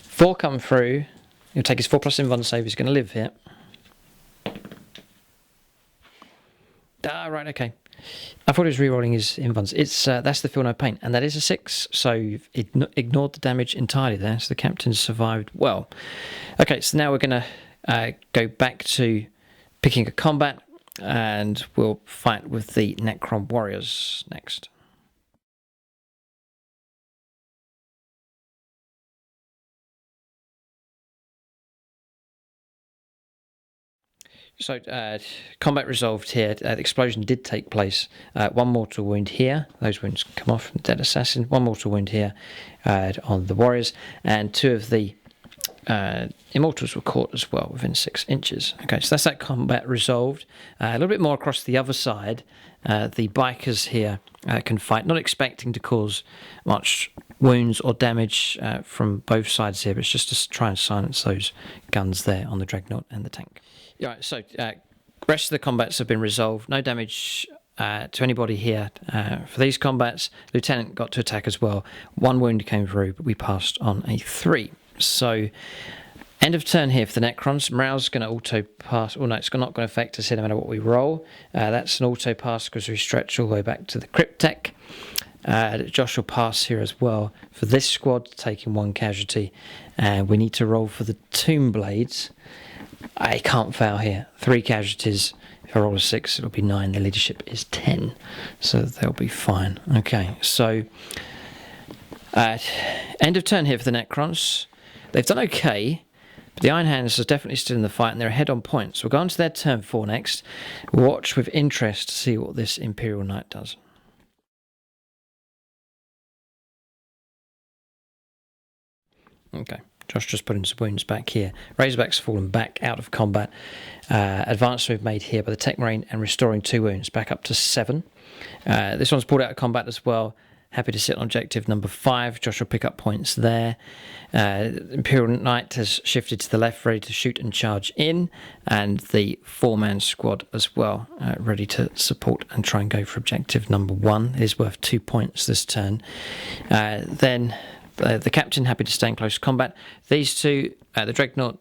4 come through. He'll take his 4+ invuln save. He's going to live here. Right, okay. I thought he was rerolling his invuns. It's that's the Feel No Pain, and that is a 6, so you've ignored the damage entirely there, so the captain survived well. Okay, so now we're going to go back to picking a combat, and we'll fight with the Necron warriors next. So, combat resolved here. The explosion did take place. 1 mortal wound here. Those wounds come off from the dead assassin. 1 mortal wound here on the warriors. And 2 of the immortals were caught as well within 6 inches. Okay, so that's that combat resolved. A little bit more across the other side. The bikers here can fight, not expecting to cause much wounds or damage from both sides here, but it's just to try and silence those guns there on the Dreadnought and the tank. Right, so rest of the combats have been resolved. No damage to anybody here for these combats. Lieutenant got to attack as well. 1 wound came through, but we passed on a 3. So end of turn here for the Necrons. Morale's going to auto pass. Oh no, it's not going to affect us here no matter what we roll. That's an auto pass because we stretch all the way back to the Cryptek. Josh will pass here as well for this squad, taking 1 casualty. And we need to roll for the Tomb Blades. I can't fail here. 3 casualties. If I roll a 6, it'll be 9. The leadership is 10, so they'll be fine. Okay, so end of turn here for the Necrons. They've done okay, but the Iron Hands are definitely still in the fight, and they're ahead on points. We'll go on to their turn 4 next. Watch with interest to see what this Imperial Knight does. Okay. Josh just putting some wounds back here. Razorback's fallen back out of combat. Advance move made here by the Tech Marine and restoring 2 wounds back up to 7. This one's pulled out of combat as well. happy to sit on objective number 5. Josh will pick up points there. Imperial Knight has shifted to the left, ready to shoot and charge in, and the 4-man squad as well, ready to support and try and go for objective number 1. It is worth 2 points this turn. Then the captain happy to stay in close combat. These two, the Dreadnought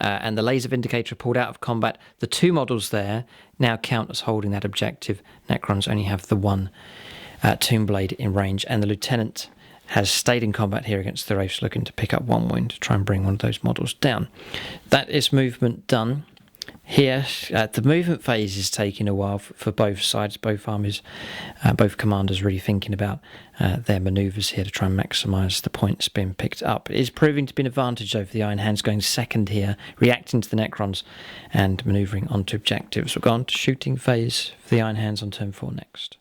and the laser vindicator, pulled out of combat. The 2 models there now count as holding that objective. Necrons only have the 1 Tomb Blade in range, and the lieutenant has stayed in combat here against the Wraiths, looking to pick up 1 wound to try and bring one of those models down. That is movement done. Here, the movement phase is taking a while for both sides, both armies, both commanders really thinking about their manoeuvres here to try and maximise the points being picked up. It is proving to be an advantage over the Iron Hands, going second here, reacting to the Necrons and manoeuvring onto objectives. We'll go on to shooting phase for the Iron Hands on turn 4 next.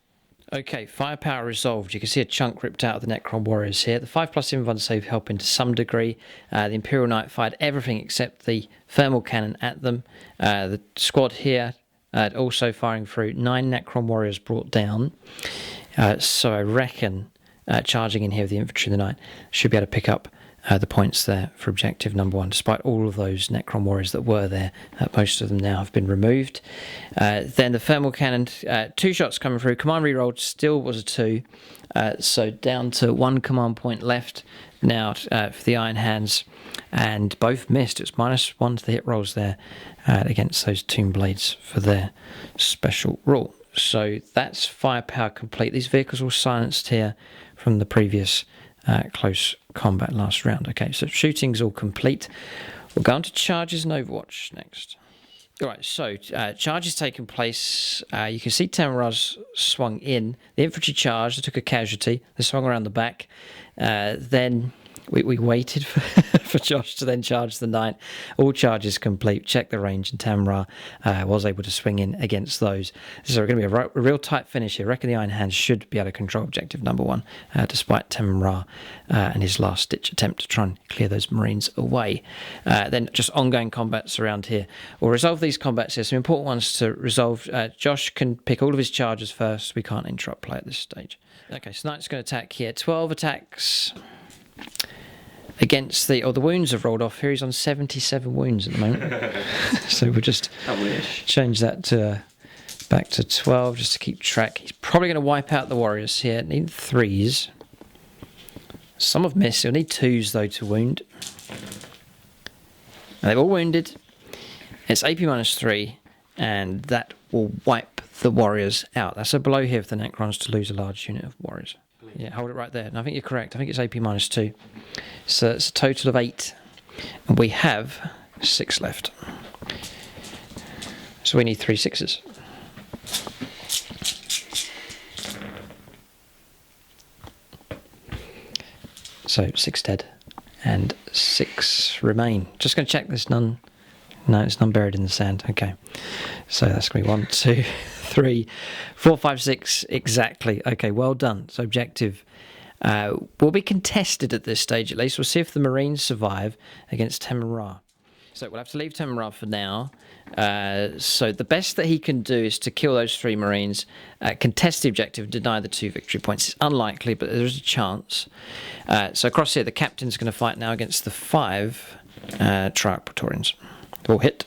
Okay, firepower resolved. You can see a chunk ripped out of the Necron warriors here. The 5+ invuln save helping to some degree. The Imperial Knight fired everything except the thermal cannon at them. The squad here also firing through. 9 Necron warriors brought down. So I reckon charging in here with the infantry of the night should be able to pick up the points there for objective number 1, despite all of those Necron warriors that were there. Most of them now have been removed. Then the thermal cannon, 2 shots coming through. Command rerolled, still was a 2. So down to 1 command point left now for the Iron Hands, and both missed. It's -1 to the hit rolls there against those Tomb Blades for their special rule. So that's firepower complete. These vehicles were silenced here from the previous close combat last round. Okay, so shooting's all complete. We'll go on to charges and Overwatch next. Alright, so charges taking place. You can see Tamarraz swung in. The infantry charged, they took a casualty. They swung around the back. Then we waited for Josh to then charge the knight. All charges complete. Check the range, and Tamra was able to swing in against those. So going to be a real tight finish here. I reckon the Iron Hands should be able to control objective number 1, despite Tamra and his last-ditch attempt to try and clear those Marines away. Then just ongoing combats around here. We'll resolve these combats here. Some important ones to resolve. Josh can pick all of his charges first. We can't interrupt play at this stage. Okay, so Knight's going to attack here. 12 attacks against the wounds have rolled off here. He's on 77 wounds at the moment. So we'll just change that to back to 12 just to keep track. He's probably going to wipe out the warriors here. Need 3s. Some have missed. He'll need 2s though to wound. And they've all wounded. It's AP -3, and that will wipe the warriors out. That's a blow here for the Necrons to lose a large unit of warriors. Yeah, hold it right there. And I think you're correct. I think it's AP -2. So it's a total of 8. And we have 6 left. So we need 3 6s. So 6 dead. And 6 remain. Just going to check there's none. No, it's none buried in the sand. Okay. So that's going to be 1, 2, 3, 4, 5, 6. Exactly. Okay, well done. So objective will be contested at this stage at least. We'll see if the Marines survive against Temurah. So we'll have to leave Temurah for now. So the best that he can do is to kill those 3 Marines, contest the objective, deny the 2 victory points. It's unlikely, but there is a chance. So across here, the captain's going to fight now against the 5 Triarch Praetorians. All hit.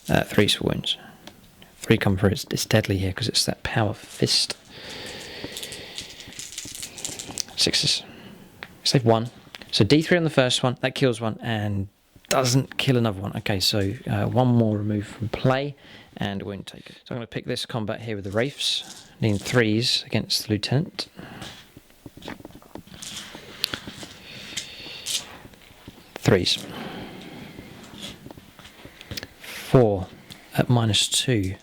3 for wounds. 3 come through. It's deadly here because it's that power fist. 6s. Save 1. So D3 on the first one. That kills 1 and doesn't kill another one. Okay, so 1 more removed from play and a wound taken. So I'm going to pick this combat here with the Wraiths. Needing 3s against the Lieutenant. 3s. 4 at -2.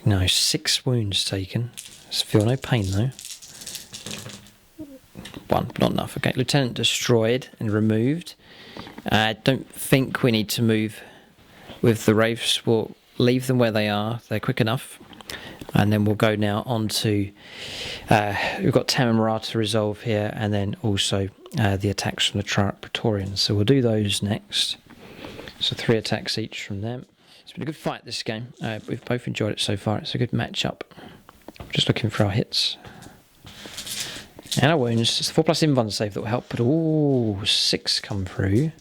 No, 6 wounds taken. Feel no pain though. 1, not enough. Okay, Lieutenant destroyed and removed. I don't think we need to move with the Wraiths. We'll leave them where they are. They're quick enough. And then we'll go now on to... we've got Tamurah to resolve here, and then also the attacks from the Triarch Praetorians. So we'll do those next. So 3 attacks each from them. It's been a good fight this game. We've both enjoyed it so far. It's a good matchup. Just looking for our hits. And our wounds. It's the 4+ invuln save that will help, but ooh, 6 come through.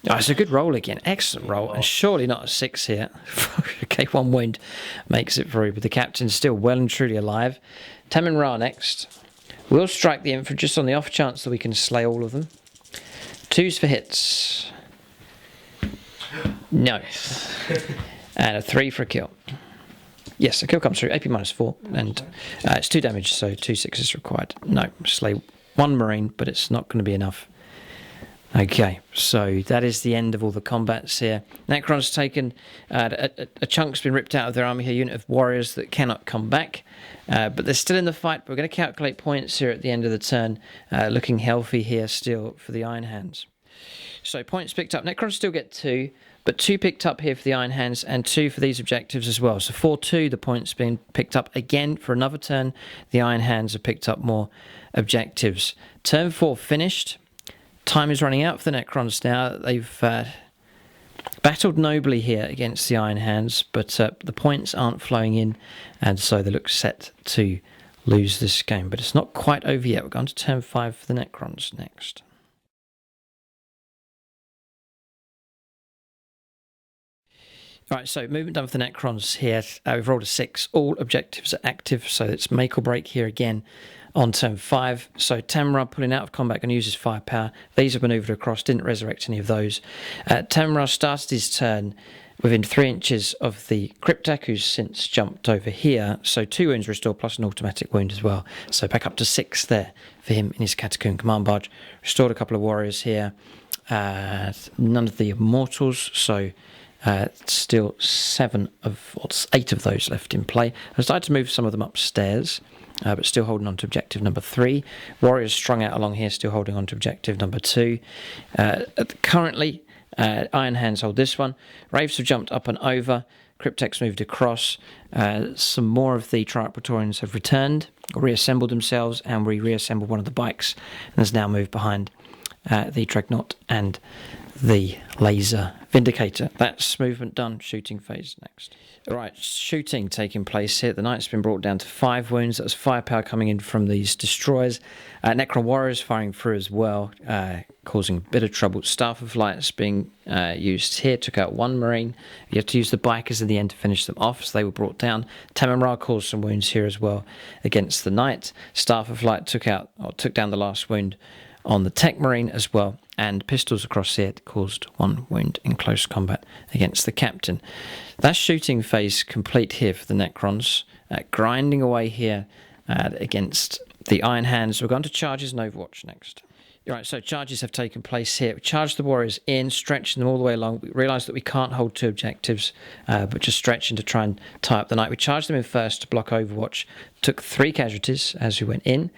Oh, it's a good roll again. Excellent roll. And surely not a 6 here. Okay, 1 wound makes it through, but the captain's still well and truly alive. Tamen Ra next. We'll strike the infantry just on the off chance that we can slay all of them. 2s for hits. No. And a 3 for a kill. Yes, a kill comes through. AP -4. And it's 2 damage, so 2 6s required. No, slay 1 Marine, but it's not going to be enough. Okay, so that is the end of all the combats here. Necron's taken, a chunk's been ripped out of their army here, unit of warriors that cannot come back, but they're still in the fight. We're going to calculate points here at the end of the turn, looking healthy here still for the Iron Hands. So points picked up, Necrons still get 2, but 2 picked up here for the Iron Hands and 2 for these objectives as well. So 4-2, the points being picked up again for another turn. The Iron Hands have picked up more objectives. Turn 4 finished. Time is running out for the Necrons now. They've battled nobly here against the Iron Hands, but the points aren't flowing in, and so they look set to lose this game. But it's not quite over yet. We're going to turn 5 for the Necrons next. Right, so movement done for the Necrons here. We've rolled a 6. All objectives are active, so it's make or break here again on turn 5. So Tamra pulling out of combat, going to use his firepower. These are manoeuvred across, didn't resurrect any of those. Tamra started his turn within 3 inches of the Cryptek, who's since jumped over here. So 2 wounds restored, plus an automatic wound as well. So back up to 6 there for him in his Catacomb Command Barge. Restored a couple of warriors here. None of the Immortals, so... still 8 of those left in play. I decided to move some of them upstairs, but still holding on to objective number 3. Warriors strung out along here, still holding on to objective number 2. Currently, Iron Hands hold this one. Wraiths have jumped up and over. Cryptek's moved across. Some more of the Triarch Praetorians have returned, reassembled themselves, and we reassembled one of the bikes, and has now moved behind the Dreadnought and the Laser Vindicator. That's movement done. Shooting phase next. Alright, shooting taking place here. The Knight's been brought down to 5 wounds. That's firepower coming in from these destroyers. Necron Warriors firing through as well, causing a bit of trouble. Staff of Light's being used here. Took out 1 Marine. You have to use the bikers in the end to finish them off, so they were brought down. Tamen Ra caused some wounds here as well against the Knight. Staff of Light took down the last wound on the Tech Marine as well, and pistols across here caused 1 wound in close combat against the captain. That's shooting phase complete here for the Necrons, grinding away here against the Iron Hands. We're going to charges and Overwatch next. Right, so charges have taken place here. We charged the warriors in, stretching them all the way along. We realised that we can't hold 2 objectives, but just stretching to try and tie up the Knight. We charged them in first to block Overwatch, took 3 casualties as we went in.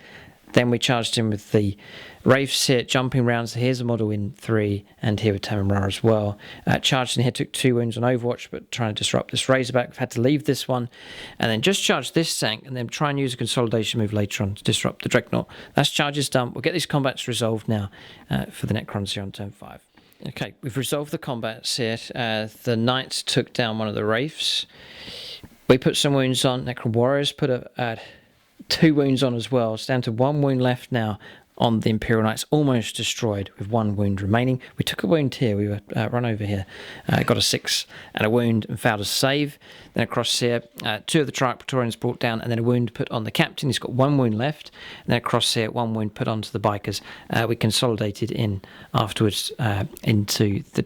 Then we charged him with the Wraiths here, jumping rounds. Here's a model in 3, and here with Tamen Ra as well. Charged in here, took 2 wounds on Overwatch, but trying to disrupt this Razorback. We've had to leave this one, and then just charge this tank, and then try and use a consolidation move later on to disrupt the Dreadnought. That's charges done. We'll get these combats resolved now for the Necrons here on turn 5. Okay, we've resolved the combats here. The Knights took down one of the Wraiths. We put some wounds on. Necron Warriors put 2 wounds on as well. It's down to 1 wound left now on the Imperial Knights, almost destroyed with 1 wound remaining. We took a wound here. We were run over here. Got a 6 and a wound and failed a save. Then across here, 2 of the Triarch Praetorians brought down, and then a wound put on the captain. He's got 1 wound left. And then across here, 1 wound put onto the bikers. We consolidated in afterwards into the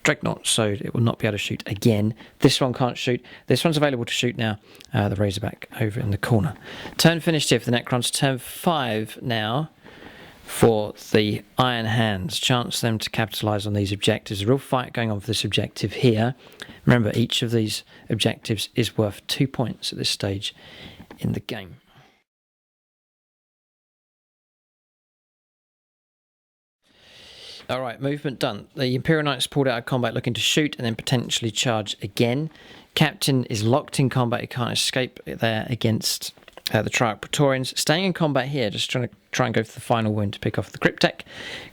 Dreadnought, so it will not be able to shoot again. This one can't shoot. This one's available to shoot now. The Razorback over in the corner. Turn finished here for the Necrons. Turn 5 now for the Iron Hands. Chance them to capitalise on these objectives. A real fight going on for this objective here. Remember, each of these objectives is worth 2 points at this stage in the game. Alright, movement done. The Imperial Knights pulled out of combat looking to shoot and then potentially charge again. Captain is locked in combat, he can't escape there against the Triarch Praetorians. Staying in combat here, just trying try and go for the final wound to pick off the Cryptek.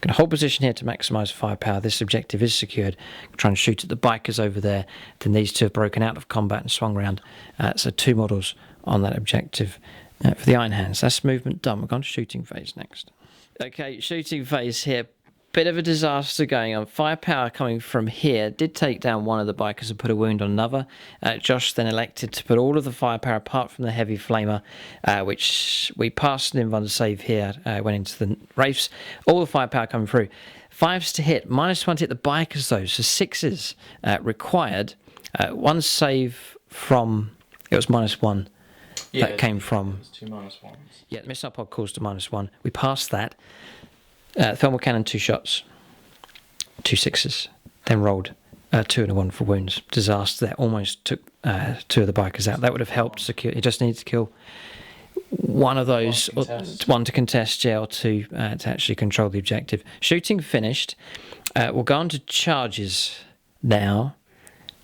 Going to hold position here to maximise firepower. This objective is secured. Try and shoot at the bikers over there. Then these two have broken out of combat and swung round. So 2 models on that objective for the Iron Hands. That's movement done. We're going to shooting phase next. Okay, shooting phase here. Bit of a disaster going on. Firepower coming from here did take down one of the bikers and put a wound on another. Josh then elected to put all of the firepower apart from the heavy flamer, which we passed an inv save here, went into the Wraiths. All the firepower coming through. 5s to hit, -1 to hit the bikers though, so 6s required. 1 save from, it was -1. Yeah, that came from... 2 -1s. Yeah, the missile pod calls to -1. We passed that. Thermal cannon, 2 shots, 2 6s, then rolled 2 and a 1 for wounds. Disaster there, almost took 2 of the bikers out. That would have helped secure. He just needed to kill one of those, one to contest, or 2 to actually control the objective. Shooting finished. We'll go on to charges now.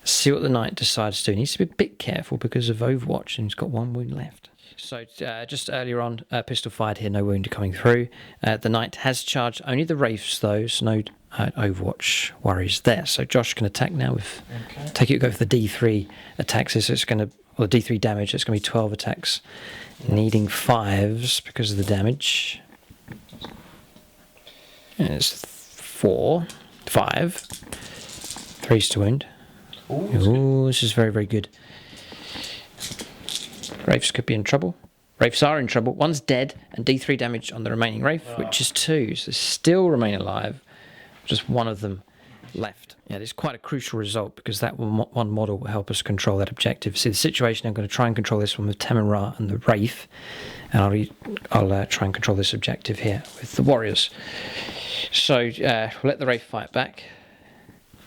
See what the knight decides to do. He needs to be a bit careful because of Overwatch, and he's got 1 wound left. So just earlier on, pistol fired here, no wound coming through. The knight has charged only the Wraiths though, so no Overwatch worries there. So Josh can attack now with, take it, go for the D3 attacks. So it's going to, or the D3 damage, it's going to be 12 attacks, needing 5s because of the damage. And it's 4, 5, 3s to wound. Ooh, this is very, very good. Wraiths could be in trouble. Wraiths are in trouble. 1's dead, and D3 damage on the remaining Wraith, which is 2. So still remain alive. Just 1 of them left. Yeah, it's quite a crucial result because that one model will help us control that objective. See the situation, I'm going to try and control this one with Temra and the Wraith, and I'll try and control this objective here with the Warriors. So we'll let the Wraith fight back.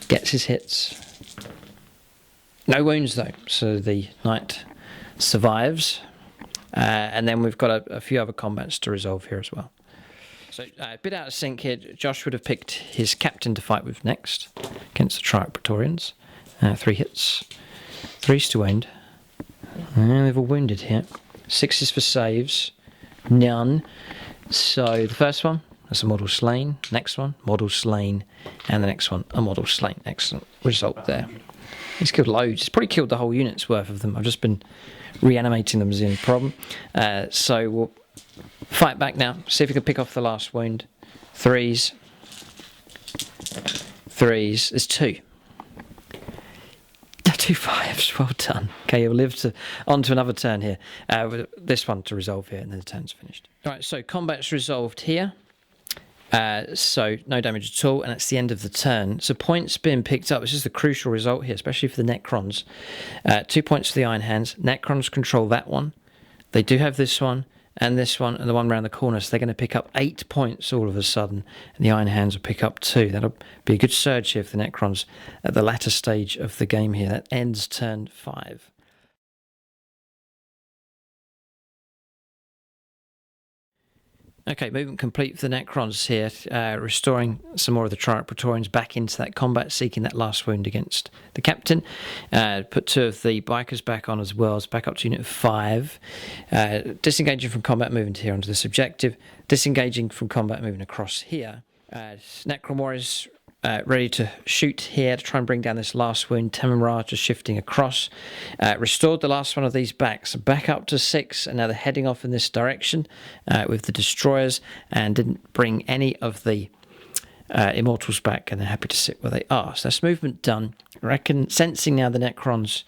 Gets his hits. No wounds though, so the knight survives, and then we've got a few other combats to resolve here as well. So a bit out of sync here. Josh would have picked his captain to fight with next against the Triarch Praetorians. 3 hits, 3s to wound, and they've all wounded here. 6s for saves, none. So the first one, that's a model slain. Next one, model slain, and the next one, a model slain. Excellent result there. He's killed loads. He's probably killed the whole unit's worth of them. I've just been reanimating them as the only problem. So we'll fight back now. See if we can pick off the last wound. 3s. 3s. There's 2. 2 5s. Well done. Okay, you'll live on to another turn here. With this one to resolve here, and then the turn's finished. All right, so combat's resolved here. So no damage at all, and it's the end of the turn. So points being picked up. This is the crucial result here, especially for the Necrons. 2 points for the Iron Hands. Necrons control that one. They do have this one, and the one around the corner. So they're going to pick up 8 points all of a sudden, and the Iron Hands will pick up 2. That'll be a good surge here for the Necrons at the latter stage of the game here. That ends turn 5. Okay, movement complete for the Necrons here, restoring some more of the Triarch Praetorians back into that combat, seeking that last wound against the captain. Put 2 of the bikers back on as well, so back up to unit 5. Disengaging from combat, moving here onto this objective. Disengaging from combat, moving across here. Necron Warriors ready to shoot here to try and bring down this last wound. Temra just shifting across. Restored the last one of these back. So back up to 6, and now they're heading off in this direction with the destroyers, and didn't bring any of the Immortals back, and they're happy to sit where they are. So that's movement done. I reckon, sensing now the Necrons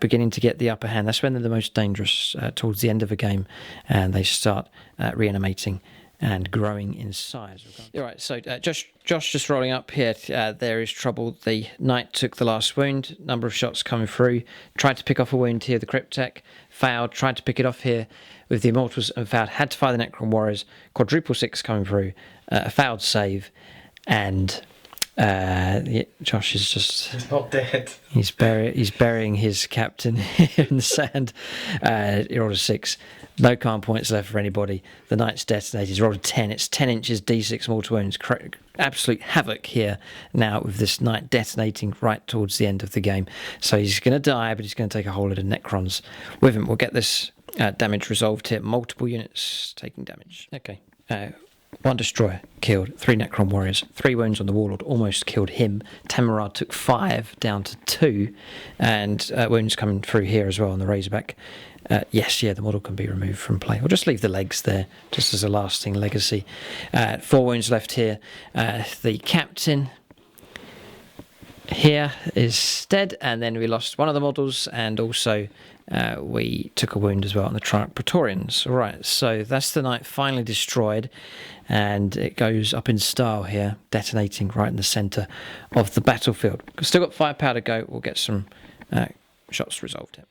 beginning to get the upper hand, that's when they're the most dangerous towards the end of a game, and they start reanimating and growing in size. All right, so Josh just rolling up here. There is trouble. The knight took the last wound. Number of shots coming through. Tried to pick off a wound here. The Cryptek failed. Tried to pick it off here with the Immortals and failed. Had to fire the Necron Warriors. Quadruple 6 coming through. A failed save. And Josh is just... He's not dead. He's burying his captain here in the sand. He rolled a 6. No calm points left for anybody. The knight's detonated. He's rolled a 10. It's 10 inches, D6 mortal wounds. Absolute havoc here now with this knight detonating right towards the end of the game. So he's going to die, but he's going to take a whole lot of Necrons with him. We'll get this damage resolved here. Multiple units taking damage. Okay. One destroyer killed, 3 Necron warriors, 3 wounds on the warlord, almost killed him. Tamara took 5 down to 2, and wounds coming through here as well on the Razorback. The model can be removed from play. I'll just leave the legs there, just as a lasting legacy. 4 wounds left here. The captain here is dead, and then we lost one of the models, and also we took a wound as well on the Praetorians. Right, so that's the knight finally destroyed, and it goes up in style here, detonating right in the centre of the battlefield. We've still got firepower to go. We'll get some shots resolved here.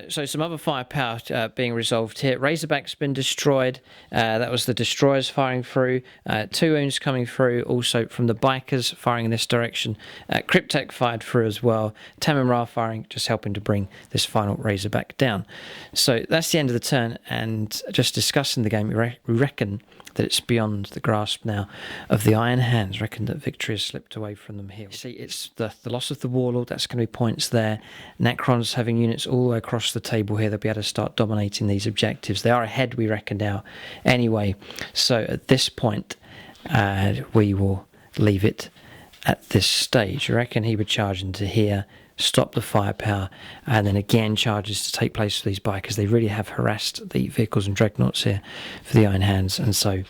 So some other firepower being resolved here. Razorback's been destroyed. That was the destroyers firing through. 2 wounds coming through, also from the bikers firing in this direction. Cryptek fired through as well. Tamara firing, just helping to bring this final Razorback down. So that's the end of the turn, and just discussing the game, we reckon that it's beyond the grasp now of the Iron Hands. Reckon that victory has slipped away from them here. See, it's the loss of the Warlord, that's going to be points there. Necrons having units all the way across the table here, they'll be able to start dominating these objectives. They are ahead, we reckon now, anyway. So at this point, we will leave it at this stage. I reckon he would charge into here, stop the firepower, and then again charges to take place for these bikers. They really have harassed the vehicles and dreadnoughts here for the Iron Hands, and so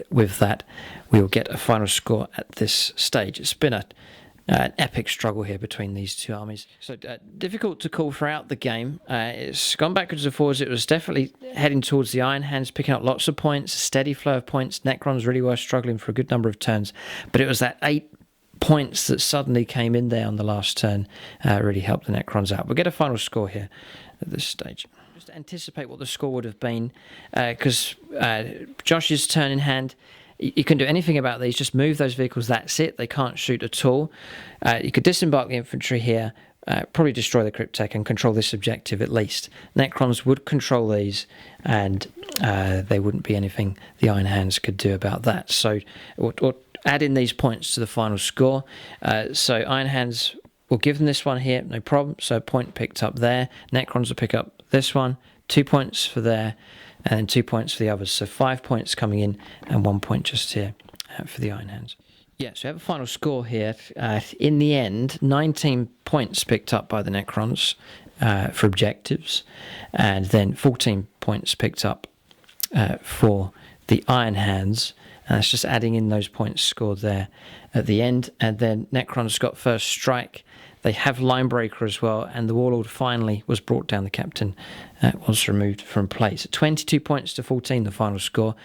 with that we will get a final score at this stage. It's been an epic struggle here between these two armies. So difficult to call throughout the game. It's gone backwards and forwards. It was definitely heading towards the Iron Hands, picking up lots of points, a steady flow of points. Necrons really were struggling for a good number of turns, but it was that 8 points that suddenly came in there on the last turn really helped the Necrons out. We'll get a final score here at this stage. Just to anticipate what the score would have been, because Josh's turn in hand, you can do anything about these, just move those vehicles, that's it, they can't shoot at all. You could disembark the infantry here, probably destroy the Cryptek and control this objective at least. Necrons would control these, and there wouldn't be anything the Iron Hands could do about that. So or add in these points to the final score. So Iron Hands will give them this one here, no problem. So a point picked up there. Necrons will pick up this one, 2 points for there, and then 2 points for the others. So 5 points coming in and 1 point just here for the Iron Hands. Yeah, so we have a final score here. In the end, 19 points picked up by the Necrons for objectives, and then 14 points picked up for the Iron Hands. And that's just adding in those points scored there at the end. And then Necrons got first strike. They have Linebreaker as well, and the Warlord finally was brought down. The captain was removed from play. So 22 points to 14, the final score.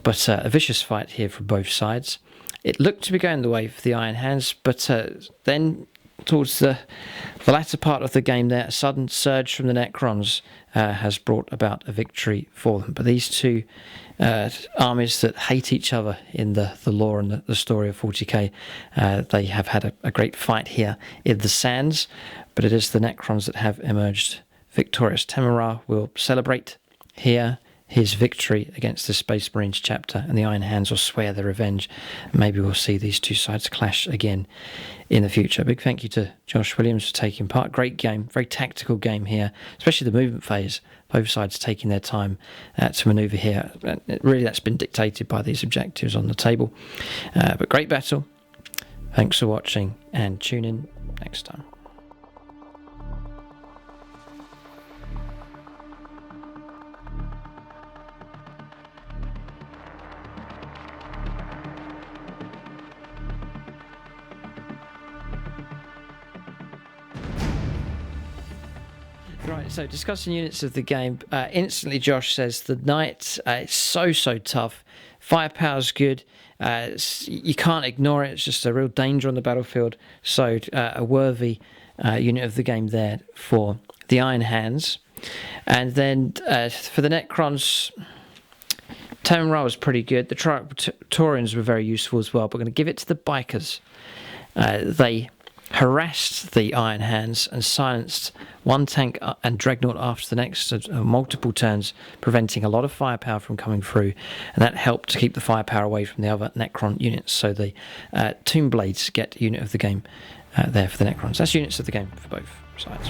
But a vicious fight here from both sides. It looked to be going the way for the Iron Hands, but then towards the latter part of the game there, a sudden surge from the Necrons has brought about a victory for them. But these two armies that hate each other in the lore and the story of 40k, they have had a great fight here in the sands, but it is the Necrons that have emerged victorious. Tamara will celebrate here his victory against the Space Marines chapter, and the Iron Hands will swear their revenge. Maybe we'll see these two sides clash again in the future. Big thank you to Josh Williams for taking part. Great game, very tactical game here, especially the movement phase. Both sides taking their time to manoeuvre here. Really, that's been dictated by these objectives on the table. But great battle. Thanks for watching, and tune in next time. Right, so discussing units of the game, instantly Josh says the Knight is so tough, firepower's good, you can't ignore it, it's just a real danger on the battlefield, so a worthy unit of the game there for the Iron Hands. And then for the Necrons, Tamara was pretty good, the Tyranids were very useful as well, but we're going to give it to the bikers. They harassed the Iron Hands and silenced one tank and dreadnought after the next, multiple turns, preventing a lot of firepower from coming through, and that helped to keep the firepower away from the other Necron units. So the Tomb Blades get unit of the game there for the Necrons. That's units of the game for both sides.